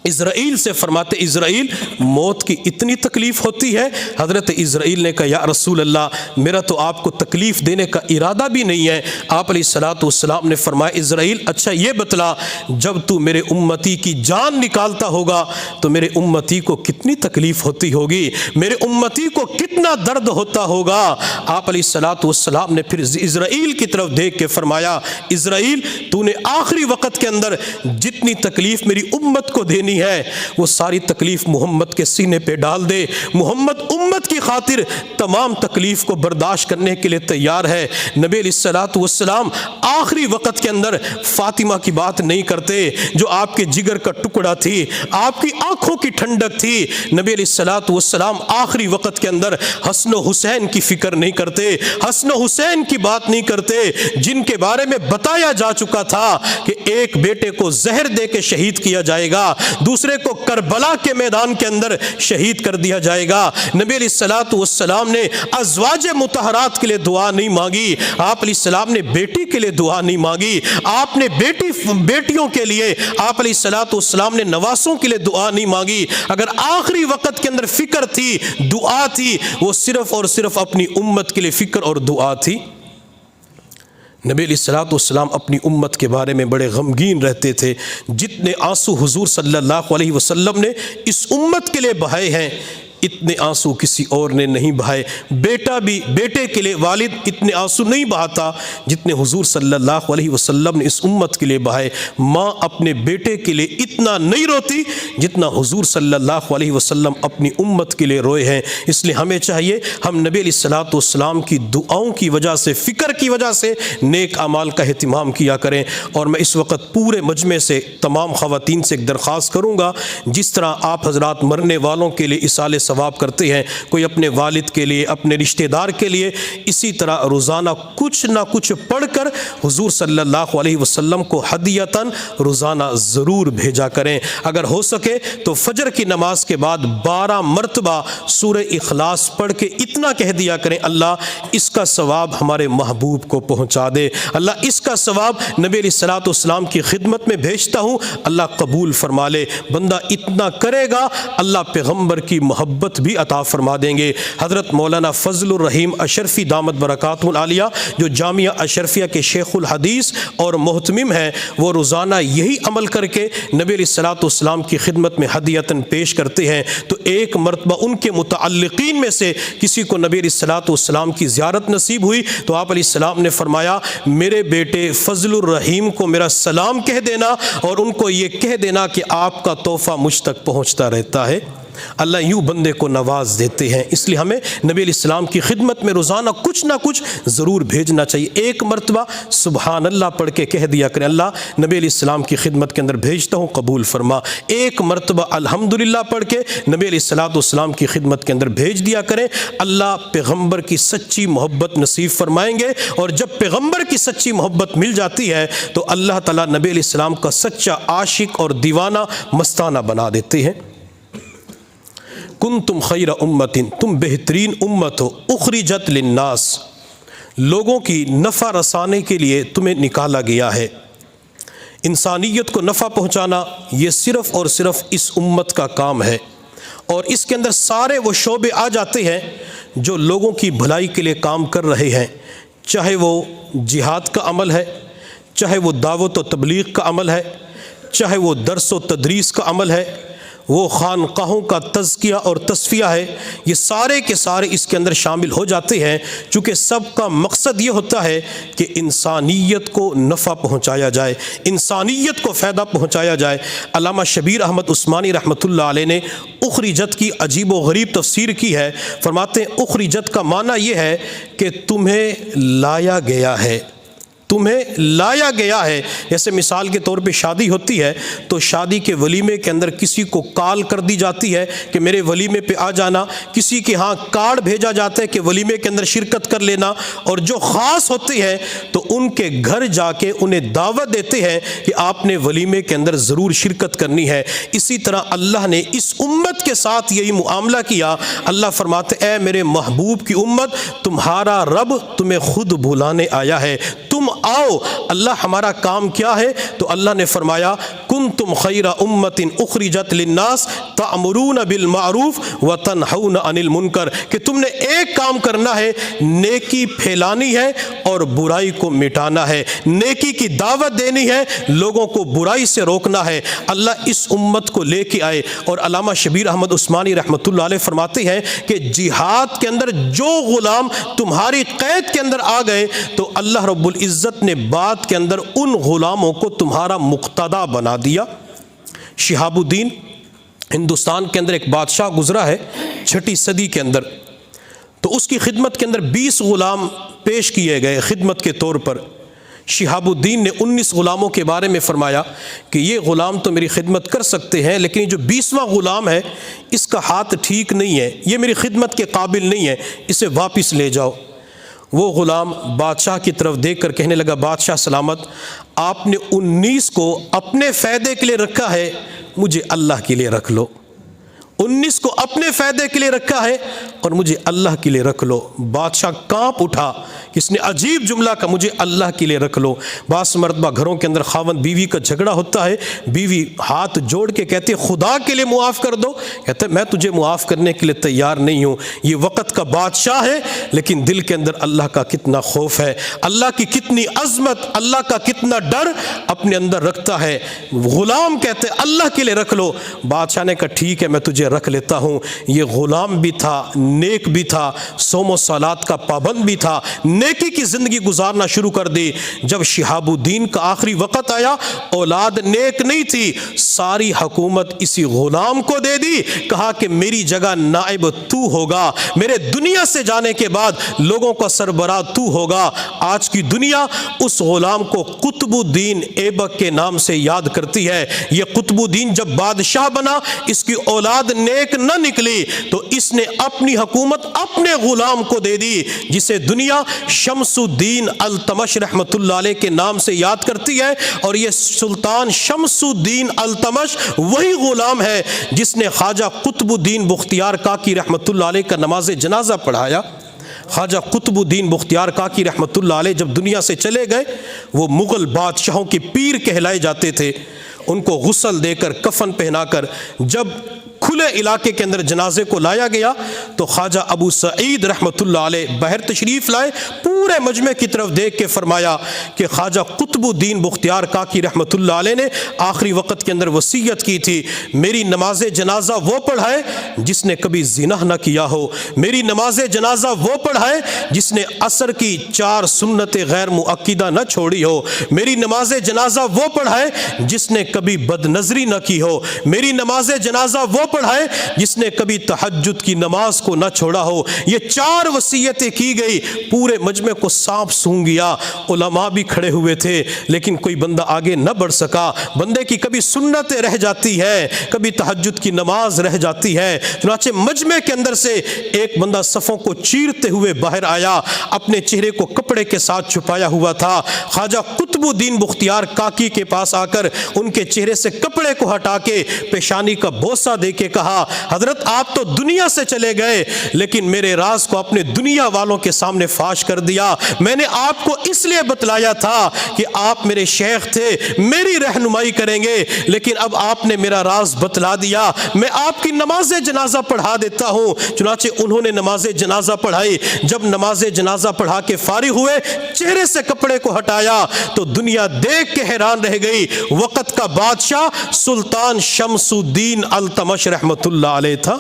اسرائیل سے فرماتے اسرائیل موت کی اتنی تکلیف ہوتی ہے؟ حضرت اسرائیل نے کہا یا رسول اللہ میرا تو آپ کو تکلیف دینے کا ارادہ بھی نہیں ہے۔ آپ علیہ الصلوۃ والسلام نے فرمایا اسرائیل اچھا یہ بتلا جب تو میرے امتی کی جان نکالتا ہوگا تو میرے امتی کو کتنی تکلیف ہوتی ہوگی، میرے امتی کو کتنا درد ہوتا ہوگا۔ آپ علیہ الصلوۃ والسلام نے پھر اسرائیل کی طرف دیکھ کے فرمایا اسرائیل تو نے آخری وقت کے اندر جتنی تکلیف میری امت کو دینی ہے وہ ساری تکلیف محمد کے سینے پہ ڈال دے۔ محمد امت کی خاطر تمام تکلیف کو برداشت کرنے کے لیے تیار ہے۔ نبی علیہ الصلوۃ والسلام آخری وقت کے اندر فاطمہ کی بات نہیں کرتے جو آپ کے جگر کا ٹکڑا تھی، آپ کی آنکھوں کی ٹھنڈک تھی۔ نبی علیہ الصلوۃ والسلام آخری وقت کے اندر حسن و حسین کی فکر نہیں کرتے، حسن و حسین کی بات نہیں کرتے جن کے بارے میں بتایا جا چکا تھا کہ ایک بیٹے کو زہر دے کے شہید کیا جائے گا، دوسرے کو کربلا کے میدان کے اندر شہید کر دیا جائے گا۔ نبی علیہ الصلوۃ والسلام نے ازواج مطہرات کے لیے دعا نہیں مانگی، آپ علیہ السلام نے بیٹی کے لیے دعا نہیں مانگی، آپ نے بیٹیوں کے لیے، آپ علیہ الصلوۃ والسلام نے نواسوں کے لیے دعا نہیں مانگی۔ اگر آخری وقت کے اندر فکر تھی، دعا تھی، وہ صرف اور صرف اپنی امت کے لیے فکر اور دعا تھی۔ نبی علیہ الصلوۃ والسلام اپنی امت کے بارے میں بڑے غمگین رہتے تھے۔ جتنے آنسو حضور صلی اللہ علیہ وسلم نے اس امت کے لیے بہائے ہیں اتنے آنسو کسی اور نے نہیں بہائے۔ بیٹا بھی بیٹے کے لیے والد اتنے آنسو نہیں بہاتا جتنے حضور صلی اللہ علیہ وسلم نے اس امت کے لیے بہائے۔ ماں اپنے بیٹے کے لیے اتنا نہیں روتی جتنا حضور صلی اللہ علیہ وسلم اپنی امت کے لیے روئے ہیں۔ اس لیے ہمیں چاہیے ہم نبی علیہ الصلوۃ والسلام کی دعاؤں کی وجہ سے، فکر کی وجہ سے نیک اعمال کا اہتمام کیا کریں۔ اور میں اس وقت پورے مجمع سے تمام خواتین سے ایک درخواست کروں گا، جس طرح آپ حضرات مرنے والوں کے لیے ایصال ثواب کرتے ہیں، کوئی اپنے والد کے لیے، اپنے رشتہ دار کے لیے، اسی طرح روزانہ کچھ نہ کچھ پڑھ کر حضور صلی اللہ علیہ وسلم کو ہدیتاً روزانہ ضرور بھیجا کریں۔ اگر ہو سکے تو فجر کی نماز کے بعد 12 مرتبہ سورہ اخلاص پڑھ کے اتنا کہہ دیا کریں اللہ اس کا ثواب ہمارے محبوب کو پہنچا دے، اللہ اس کا ثواب نبی علیہ الصلوۃ والسلام کی خدمت میں بھیجتا ہوں، اللہ قبول فرما لے۔ بندہ اتنا کرے گا اللہ پیغمبر کی محبت بھی عطا فرما دیں گے۔ حضرت مولانا فضل الرحیم اشرفی دامت برکاتہ العالیہ جو جامعہ اشرفیہ کے شیخ الحدیث اور محتمم ہیں، وہ روزانہ یہی عمل کر کے نبی علیہ الصلوۃ والسلام کی خدمت میں ہدیتاً پیش کرتے ہیں۔ تو ایک مرتبہ ان کے متعلقین میں سے کسی کو نبی علیہ الصلوۃ والسلام کی زیارت نصیب ہوئی تو آپ علیہ السلام نے فرمایا میرے بیٹے فضل الرحیم کو میرا سلام کہہ دینا اور ان کو یہ کہہ دینا کہ آپ کا تحفہ مجھ تک پہنچتا رہتا ہے۔ اللہ یوں بندے کو نواز دیتے ہیں، اس لیے ہمیں نبی علیہ السلام کی خدمت میں روزانہ کچھ نہ کچھ ضرور بھیجنا چاہیے۔ ایک مرتبہ سبحان اللہ پڑھ کے کہہ دیا کریں اللہ نبی علیہ السلام کی خدمت کے اندر بھیجتا ہوں قبول فرما۔ ایک مرتبہ الحمدللہ پڑھ کے نبی علیہ الصلوۃ والسلام کی خدمت کے اندر بھیج دیا کریں، اللہ پیغمبر کی سچی محبت نصیب فرمائیں گے۔ اور جب پیغمبر کی سچی محبت مل جاتی ہے تو اللہ تعالیٰ نبی علیہ السلام کا سچا عاشق اور دیوانہ مستانہ بنا دیتے ہیں۔ کنتم خیر امت، تم بہترین امت ہو، اخرجت للناس، لوگوں کی نفع رسانے کے لیے تمہیں نکالا گیا ہے۔ انسانیت کو نفع پہنچانا یہ صرف اور صرف اس امت کا کام ہے، اور اس کے اندر سارے وہ شعبے آ جاتے ہیں جو لوگوں کی بھلائی کے لیے کام کر رہے ہیں، چاہے وہ جہاد کا عمل ہے، چاہے وہ دعوت و تبلیغ کا عمل ہے، چاہے وہ درس و تدریس کا عمل ہے، وہ خانقاہوں کا تزکیہ اور تصفیہ ہے، یہ سارے کے سارے اس کے اندر شامل ہو جاتے ہیں، چونکہ سب کا مقصد یہ ہوتا ہے کہ انسانیت کو نفع پہنچایا جائے، انسانیت کو فائدہ پہنچایا جائے۔ علامہ شبیر احمد عثمانی رحمۃ اللہ علیہ نے اخرجت کی عجیب و غریب تفسیر کی ہے، فرماتے ہیں اخرجت کا معنی یہ ہے کہ تمہیں لایا گیا ہے، تمہیں لایا گیا ہے۔ جیسے مثال کے طور پہ شادی ہوتی ہے تو شادی کے ولیمے کے اندر کسی کو کال کر دی جاتی ہے کہ میرے ولیمے پہ آ جانا، کسی کے ہاں کارڈ بھیجا جاتا ہے کہ ولیمے کے اندر شرکت کر لینا، اور جو خاص ہوتے ہیں تو ان کے گھر جا کے انہیں دعوت دیتے ہیں کہ آپ نے ولیمے کے اندر ضرور شرکت کرنی ہے۔ اسی طرح اللہ نے اس امت کے ساتھ یہی معاملہ کیا۔ اللہ فرماتے اے میرے محبوب کی امت، تمہارا رب تمہیں خود بلانے آیا ہے، تم آؤ۔ اللہ ہمارا کام کیا ہے؟ تو اللہ نے فرمایا کنتم خیر امت اخرجت للناس تأمرون بالمعروف وتنہون عن المنکر، کہ تم نے ایک کام کرنا ہے، نیکی پھیلانی ہے اور برائی کو مٹانا ہے، نیکی کی دعوت دینی ہے، لوگوں کو برائی سے روکنا ہے۔ اللہ اس امت کو لے کے آئے، اور علامہ شبیر احمد عثمانی رحمۃ اللہ علیہ فرماتے ہیں کہ جہاد کے اندر جو غلام تمہاری قید کے اندر آ گئے تو اللہ رب العزت نے بعد کے اندر ان غلاموں کو تمہارا مقتدا بنا دیا۔ شہاب الدین، ہندوستان کے اندر ایک بادشاہ گزرا ہے 6 صدی کے اندر، تو اس کی خدمت کے اندر 20 غلام پیش کیے گئے خدمت کے طور پر۔ شہاب الدین نے 19 غلاموں کے بارے میں فرمایا کہ یہ غلام تو میری خدمت کر سکتے ہیں، لیکن یہ جو 20واں غلام ہے اس کا ہاتھ ٹھیک نہیں ہے، یہ میری خدمت کے قابل نہیں ہے، اسے واپس لے جاؤ۔ وہ غلام بادشاہ کی طرف دیکھ کر کہنے لگا، بادشاہ سلامت، آپ نے 19 کو اپنے فائدے کے لیے رکھا ہے، مجھے اللہ کے لیے رکھ لو۔ 19 کو اپنے فائدے کے لیے رکھا ہے اور مجھے اللہ کے لیے رکھ لو۔ بادشاہ کانپ اٹھا، اس نے عجیب جملہ کہا، مجھے اللہ کے لیے رکھ لو۔ بعض مرتبہ گھروں کے اندر خاوند بیوی کا جھگڑا ہوتا ہے، بیوی ہاتھ جوڑ کے کہتی ہے خدا کے لیے معاف کر دو، کہتا ہے میں تجھے معاف کرنے کے لیے تیار نہیں ہوں۔ یہ وقت کا بادشاہ ہے لیکن دل کے اندر اللہ کا کتنا خوف ہے، اللہ کی کتنی عظمت، اللہ کا کتنا ڈر اپنے اندر رکھتا ہے۔ غلام کہتے اللہ کے لیے رکھ لو۔ بادشاہ نے کہا ٹھیک ہے میں تجھے رکھ لیتا ہوں۔ یہ غلام بھی تھا، نیک بھی تھا، صوم و صلات کا پابند بھی تھا، نیکی کی زندگی گزارنا شروع کر دی۔ جب شہاب الدین کا آخری وقت آیا، اولاد نیک نہیں تھی، ساری حکومت اسی غلام کو دے دی، کہا کہ میری جگہ نائب تو ہوگا، میرے دنیا سے جانے کے بعد لوگوں کا سربراہ تو ہوگا۔ آج کی دنیا اس غلام کو قطب الدین ایبک کے نام سے یاد کرتی ہے۔ یہ قطب الدین جب بادشاہ بنا، اس کی اولاد نیک نہ نکلی تو اس نے اپنی حکومت اپنے غلام کو دے دی، جسے دنیا شمس الدین التمش رحمت اللہ علیہ کے نام سے یاد کرتی ہے۔ اور یہ سلطان شمس الدین التمش وہی غلام ہے جس نے خواجہ قطب الدین بختیار کاکی رحمت اللہ علیہ کا نماز جنازہ پڑھایا۔ خواجہ قطب الدین بختیار کاکی رحمت اللہ علیہ جب دنیا سے چلے گئے، وہ مغل بادشاہوں کے پیر کہلائے جاتے تھے۔ ان کو غسل دے کر، کفن پہنا کر جب کھلے علاقے کے اندر جنازے کو لایا گیا تو خواجہ ابو سعید رحمت اللہ علیہ باہر تشریف لائے، پورے مجمع کی طرف دیکھ کے فرمایا کہ خواجہ قطب الدین بختیار کاکی رحمت اللہ علیہ نے آخری وقت کے اندر وصیت کی تھی، میری نماز جنازہ وہ پڑھائے جس نے کبھی زنا نہ کیا ہو، میری نماز جنازہ وہ پڑھائے جس نے عصر کی 4 سنت غیر مؤکدہ نہ چھوڑی ہو، میری نماز جنازہ وہ پڑھائے جس نے کبھی بد نظری نہ کی ہو، میری نماز جنازہ وہ پڑھائے جس نے کبھی تہجد کی نماز کو نہ چھوڑا ہو۔ یہ 4 وصیتیں کی گئی، پورے مجمع کو سانپ سونگھ گیا۔ علماء بھی کھڑے ہوئے تھے لیکن کوئی بندہ آگے نہ بڑھ سکا۔ بندے کی کبھی سنتیں رہ جاتی ہے، کبھی تہجد کی نماز رہ جاتی ہے۔ چنانچہ مجمع کے اندر سے ایک بندہ صفوں کو چیرتے ہوئے باہر آیا، اپنے چہرے کو کپڑے کے ساتھ چھپایا ہوا تھا۔ خواجہ قطب الدین بختیار کاکی کے پاس آ کر ان کے چہرے سے کپڑے کو ہٹا کے پیشانی کا بوسہ دے کے کہا، حضرت آپ تو دنیا سے چلے گئے لیکن میرے راز کو اپنے دنیا والوں کے سامنے فاش کر دیا۔ میں نے آپ کو اس لیے بتلایا تھا کہ آپ میرے شیخ تھے، میری رہنمائی کریں گے، لیکن اب آپ نے میرا راز بتلا دیا، میں آپ کی نماز جنازہ پڑھا دیتا ہوں۔ چنانچہ انہوں نے نماز جنازہ پڑھائی۔ جب نماز جنازہ پڑھا کے فارغ ہوئے، چہرے سے کپڑے کو ہٹایا تو دنیا دیکھ کے حیران رہ گئی۔ وقت کا بادشاہ سلطان شمس الدین التمش رحمت اللہ علیہ تھا۔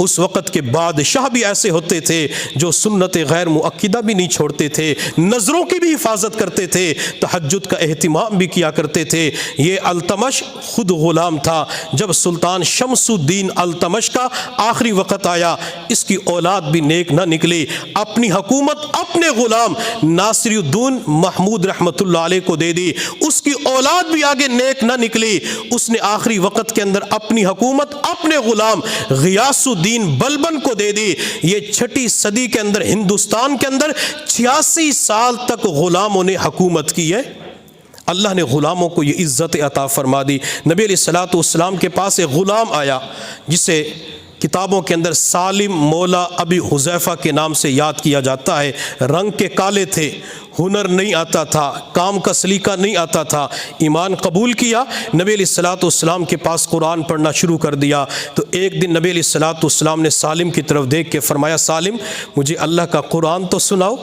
اس وقت کے بادشاہ بھی ایسے ہوتے تھے جو سنت غیر مؤکدہ بھی نہیں چھوڑتے تھے، نظروں کی بھی حفاظت کرتے تھے، تہجد کا اہتمام بھی کیا کرتے تھے۔ یہ التمش خود غلام تھا۔ جب سلطان شمس الدین التمش کا آخری وقت آیا، اس کی اولاد بھی نیک نہ نکلی، اپنی حکومت اپنے غلام ناصر الدین محمود رحمت اللہ علیہ کو دے دی، اس کی اولاد بھی آگے نیک نہ نکلی۔ اس نے آخری وقت کے اندر اپنی حکومت اپنے غلام غیاث الدین بلبن کو دے دی۔ یہ 6 صدی کے اندر ہندوستان کے اندر 86 سال تک غلاموں نے حکومت کی ہے۔ اللہ نے غلاموں کو یہ عزت عطا فرما دی۔ نبی علیہ الصلوۃ والسلام کے پاس ایک غلام آیا جسے کتابوں کے اندر سالم مولا ابی حذیفہ کے نام سے یاد کیا جاتا ہے۔ رنگ کے کالے تھے، ہنر نہیں آتا تھا، کام کا سلیقہ نہیں آتا تھا، ایمان قبول کیا، نبی علیہ الصلوۃ والسلام کے پاس قرآن پڑھنا شروع کر دیا۔ تو ایک دن نبی علیہ الصلوۃ والسلام نے سالم کی طرف دیکھ کے فرمایا، سالم مجھے اللہ کا قرآن تو سناؤ،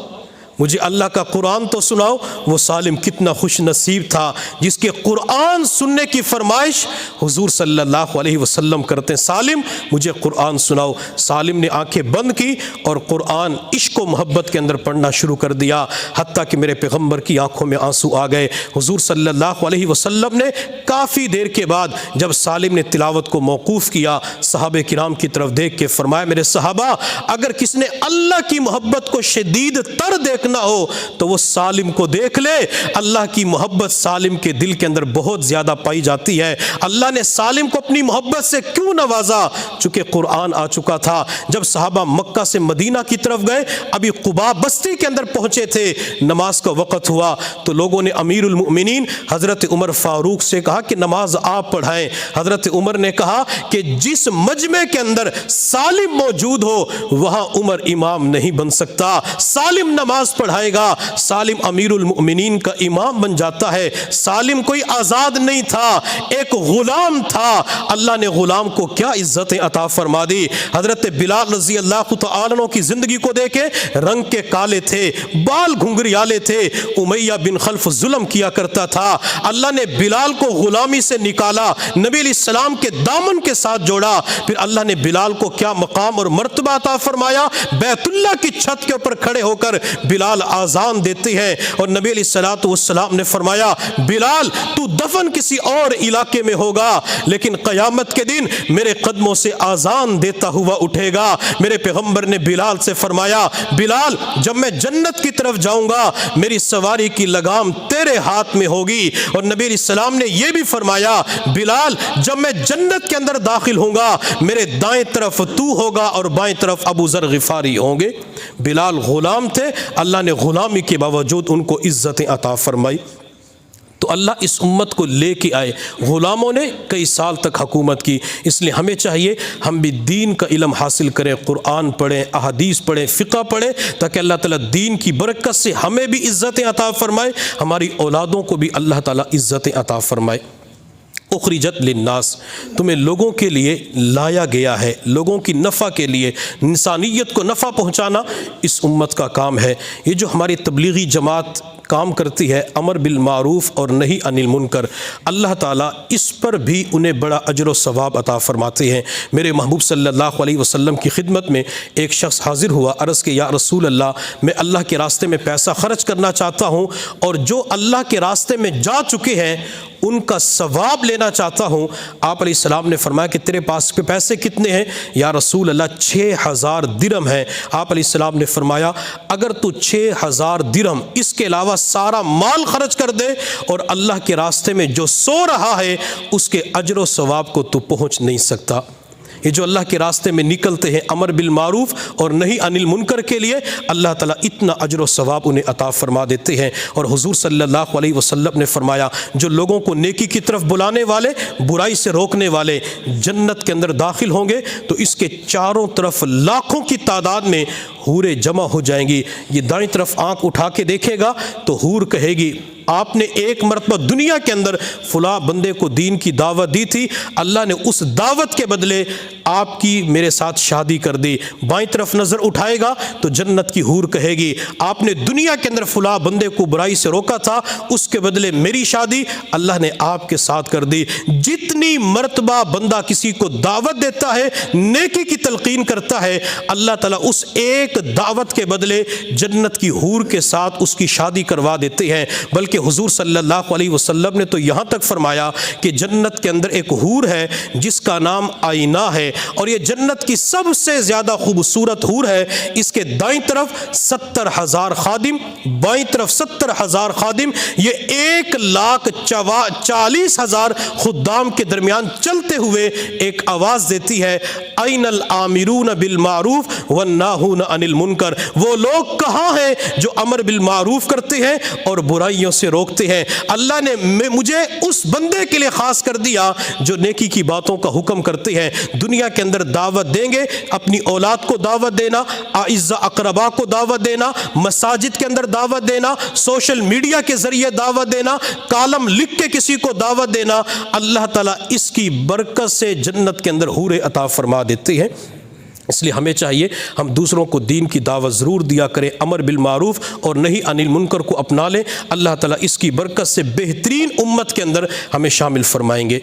مجھے اللہ کا قرآن تو سناؤ۔ وہ سالم کتنا خوش نصیب تھا جس کے قرآن سننے کی فرمائش حضور صلی اللہ علیہ وسلم کرتے ہیں، سالم مجھے قرآن سناؤ۔ سالم نے آنکھیں بند کی اور قرآن عشق و محبت کے اندر پڑھنا شروع کر دیا، حتیٰ کہ میرے پیغمبر کی آنکھوں میں آنسو آ گئے۔ حضور صلی اللہ علیہ وسلم نے کافی دیر کے بعد جب سالم نے تلاوت کو موقوف کیا، صحابہ کرام کی طرف دیکھ کے فرمایا، میرے صحابہ اگر کس نے اللہ کی محبت کو شدید تر دیکھنا ہو تو وہ سالم کو دیکھ لے۔ اللہ کی محبت سالم کے دل کے اندر بہت زیادہ پائی جاتی ہے۔ اللہ نے سالم کو اپنی محبت سے کیوں نوازا؟ چونکہ قرآن آ چکا تھا۔ جب صحابہ مکہ سے مدینہ کی طرف گئے، ابھی قباء بستی کے اندر پہنچے تھے، نماز کا وقت ہوا تو لوگوں نے امیر المؤمنین حضرت عمر فاروق سے کہا کہ نماز آپ پڑھائیں۔ حضرت عمر نے کہا کہ جس مجمع کے اندر سالم موجود ہو وہاں عمر امام نہیں بن سکتا، سالم نماز پڑھائے گا۔ سالم امیر المؤمنین کا امام بن جاتا ہے۔ سالم کوئی آزاد نہیں تھا، ایک غلام تھا۔ اللہ نے غلام کو کیا عزتیں عطا فرما دی۔ حضرت بلال رضی اللہ تعالیٰ عنہ کی زندگی کو دیکھیں، رنگ کے کالے تھے، بال گھنگریالے تھے، امیہ بن خلف ظلم کیا کرتا تھا۔ اللہ نے بلال کو غلامی سے نکالا، نبی علیہ السلام کے دامن کے ساتھ جوڑا۔ پھر اللہ نے بلال کو کیا مقام اور مرتبہ عطا فرمایا، بیت اللہ کی چھت کے اوپر کھڑے ہو کر بلال آزان دیتے ہیں، اور نبی علیہ الصلوۃ والسلام نے فرمایا، بلال تو دفن کسی اور علاقے میں ہوگا لیکن قیامت کے دن میرے قدموں سے آزان دیتا ہوا اٹھے گا۔ میرے پیغمبر نے بلال سے فرمایا، بلال جب میں جنت کی طرف جاؤں گا میری سواری کی لگام تیرے ہاتھ میں ہوگی۔ اور نبی علیہ السلام نے یہ بھی فرمایا، بلال جب میں جنت کے اندر داخل ہوں گا میرے دائیں طرف تو ہوگا اور بائیں طرف ابو ذر غفاری ہوں گے۔ بلال غلام تھے، اللہ نے غلامی کے باوجود ان کو عزتیں عطا فرمائی۔ تو اللہ اس امت کو لے کے آئے، غلاموں نے کئی سال تک حکومت کی، اس لیے ہمیں چاہیے ہم بھی دین کا علم حاصل کریں، قرآن پڑھیں، احادیث پڑھیں، فقہ پڑھیں، تاکہ اللہ تعالیٰ دین کی برکت سے ہمیں بھی عزتیں عطا فرمائے، ہماری اولادوں کو بھی اللہ تعالیٰ عزتیں عطا فرمائے۔ اخرجت للناس، تمہیں لوگوں کے لیے لایا گیا ہے، لوگوں کی نفع کے لیے، انسانیت کو نفع پہنچانا اس امت کا کام ہے۔ یہ جو ہماری تبلیغی جماعت کام کرتی ہے، امر بالمعروف اور نہی عن المنکر، اللہ تعالیٰ اس پر بھی انہیں بڑا اجر و ثواب عطا فرماتے ہیں۔ میرے محبوب صلی اللہ علیہ وسلم کی خدمت میں ایک شخص حاضر ہوا، عرض کہ یا رسول اللہ میں اللہ کے راستے میں پیسہ خرچ کرنا چاہتا ہوں، اور جو اللہ کے راستے میں جا چکے ہیں ان کا ثواب لینا چاہتا ہوں۔ آپ علیہ السلام نے فرمایا کہ تیرے پاس کے پیسے کتنے ہیں؟ یا رسول اللہ 6000 درہم ہیں۔ آپ علیہ السلام نے فرمایا اگر تو 6000 درہم اس کے علاوہ سارا مال خرچ کر دے اور اللہ کے راستے میں جو سو رہا ہے اس کے اجر و ثواب کو تو پہنچ نہیں سکتا۔ یہ جو اللہ کے راستے میں نکلتے ہیں امر بالمعروف اور نہی عن المنکر کے لیے، اللہ تعالیٰ اتنا اجر و ثواب انہیں عطا فرما دیتے ہیں۔ اور حضور صلی اللہ علیہ وسلم نے فرمایا جو لوگوں کو نیکی کی طرف بلانے والے، برائی سے روکنے والے جنت کے اندر داخل ہوں گے تو اس کے چاروں طرف لاکھوں کی تعداد میں حوریں جمع ہو جائیں گی۔ یہ دائیں طرف آنکھ اٹھا کے دیکھے گا تو حور کہے گی آپ نے ایک مرتبہ دنیا کے اندر فلاں بندے کو دین کی دعوت دی تھی، اللہ نے اس دعوت کے بدلے آپ کی میرے ساتھ شادی کر دی۔ بائیں طرف نظر اٹھائے گا تو جنت کی حور کہے گی آپ نے دنیا کے اندر فلاں بندے کو برائی سے روکا تھا، اس کے بدلے میری شادی اللہ نے آپ کے ساتھ کر دی۔ جتنی مرتبہ بندہ کسی کو دعوت دیتا ہے، نیکی کی تلقین کرتا ہے، اللہ تعالیٰ اس ایک دعوت کے بدلے جنت کی حور کے ساتھ اس کی شادی کروا دیتے ہیں۔ بلکہ حضور صلی اللہ علیہ وسلم نے تو یہاں تک فرمایا کہ جنت کے اندر ایک حور ہے جس کا نام آئینہ ہے، اور یہ جنت کی سب سے زیادہ خوبصورت حور ہے۔ اس کے دائیں طرف 70,000 خادم، بائیں طرف 70,000 خادم، یہ 1,40,000 خدام کے درمیان چلتے ہوئے ایک آواز دیتی ہے، این الآمرون بالمعروف والناہون عن عن المنکر، وہ لوگ کہاں ہیں جو امر بالمعروف کرتے ہیں اور برائیوں سے روکتے ہیں۔ اللہ نے مجھے اس بندے کے لیے خاص کر دیا جو نیکی کی باتوں کا حکم کرتے ہیں۔ دنیا کے اندر دعوت دیں گے، اپنی اولاد کو دعوت دینا، اعزہ اقربا کو دعوت دینا، مساجد کے اندر دعوت دینا، سوشل میڈیا کے ذریعے دعوت دینا، کالم لکھ کے کسی کو دعوت دینا، اللہ تعالیٰ اس کی برکت سے جنت کے اندر حور عطا فرما دیتے ہیں۔ اس لیے ہمیں چاہیے ہم دوسروں کو دین کی دعوت ضرور دیا کریں، امر بالمعروف اور نہی عن المنکر کو اپنا لیں۔ اللہ تعالیٰ اس کی برکت سے بہترین امت کے اندر ہمیں شامل فرمائیں گے۔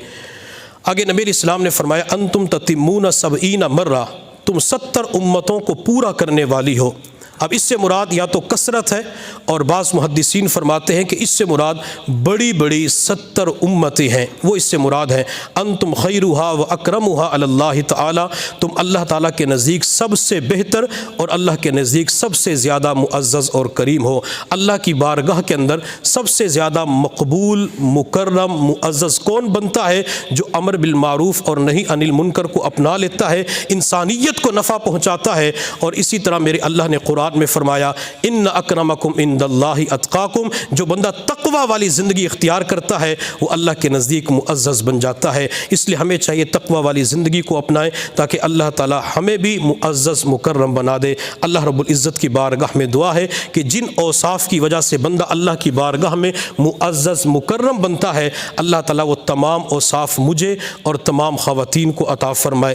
آگے نبی علیہ السلام نے فرمایا انتم تتمون 70 مرہ، تم 70 امتوں کو پورا کرنے والی ہو۔ اب اس سے مراد یا تو کثرت ہے، اور بعض محدثین فرماتے ہیں کہ اس سے مراد بڑی بڑی 70 امتیں ہیں، وہ اس سے مراد ہے۔ انتم خیرھا و اکرمھا علی اللہ تعالی، تم اللہ تعالیٰ کے نزدیک سب سے بہتر اور اللہ کے نزدیک سب سے زیادہ معزز اور کریم ہو۔ اللہ کی بارگاہ کے اندر سب سے زیادہ مقبول، مکرم، معزز کون بنتا ہے؟ جو امر بالمعروف اور نہی عن المنکر کو اپنا لیتا ہے، انسانیت کو نفع پہنچاتا ہے۔ اور اسی طرح میرے اللہ نے قرآن میں فرمایا ان اکرمکم عند اللہ اتقاکم، جو بندہ تقوی والی زندگی اختیار کرتا ہے وہ اللہ کے نزدیک معزز بن جاتا ہے۔ اس لیے ہمیں چاہیے تقوی والی زندگی کو اپنائیں تاکہ اللہ تعالی ہمیں بھی معزز مکرم بنا دے۔ اللہ رب العزت کی بارگاہ میں دعا ہے کہ جن اوصاف کی وجہ سے بندہ اللہ کی بارگاہ میں معزز مکرم بنتا ہے، اللہ تعالی وہ تمام اوصاف مجھے اور تمام خواتین کو عطا فرمائے۔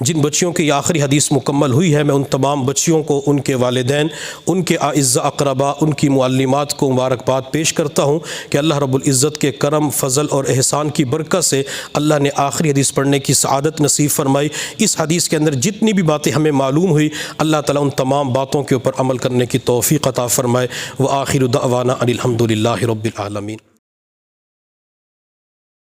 جن بچیوں کی آخری حدیث مکمل ہوئی ہے، میں ان تمام بچیوں کو، ان کے والدین، ان کے اعزہ اقربا، ان کی معلمات کو مبارکباد پیش کرتا ہوں کہ اللہ رب العزت کے کرم، فضل اور احسان کی برکت سے اللہ نے آخری حدیث پڑھنے کی سعادت نصیب فرمائی۔ اس حدیث کے اندر جتنی بھی باتیں ہمیں معلوم ہوئی، اللہ تعالیٰ ان تمام باتوں کے اوپر عمل کرنے کی توفیق عطا فرمائے۔ وآخر دعوانا ان الحمد للہ رب العالمین۔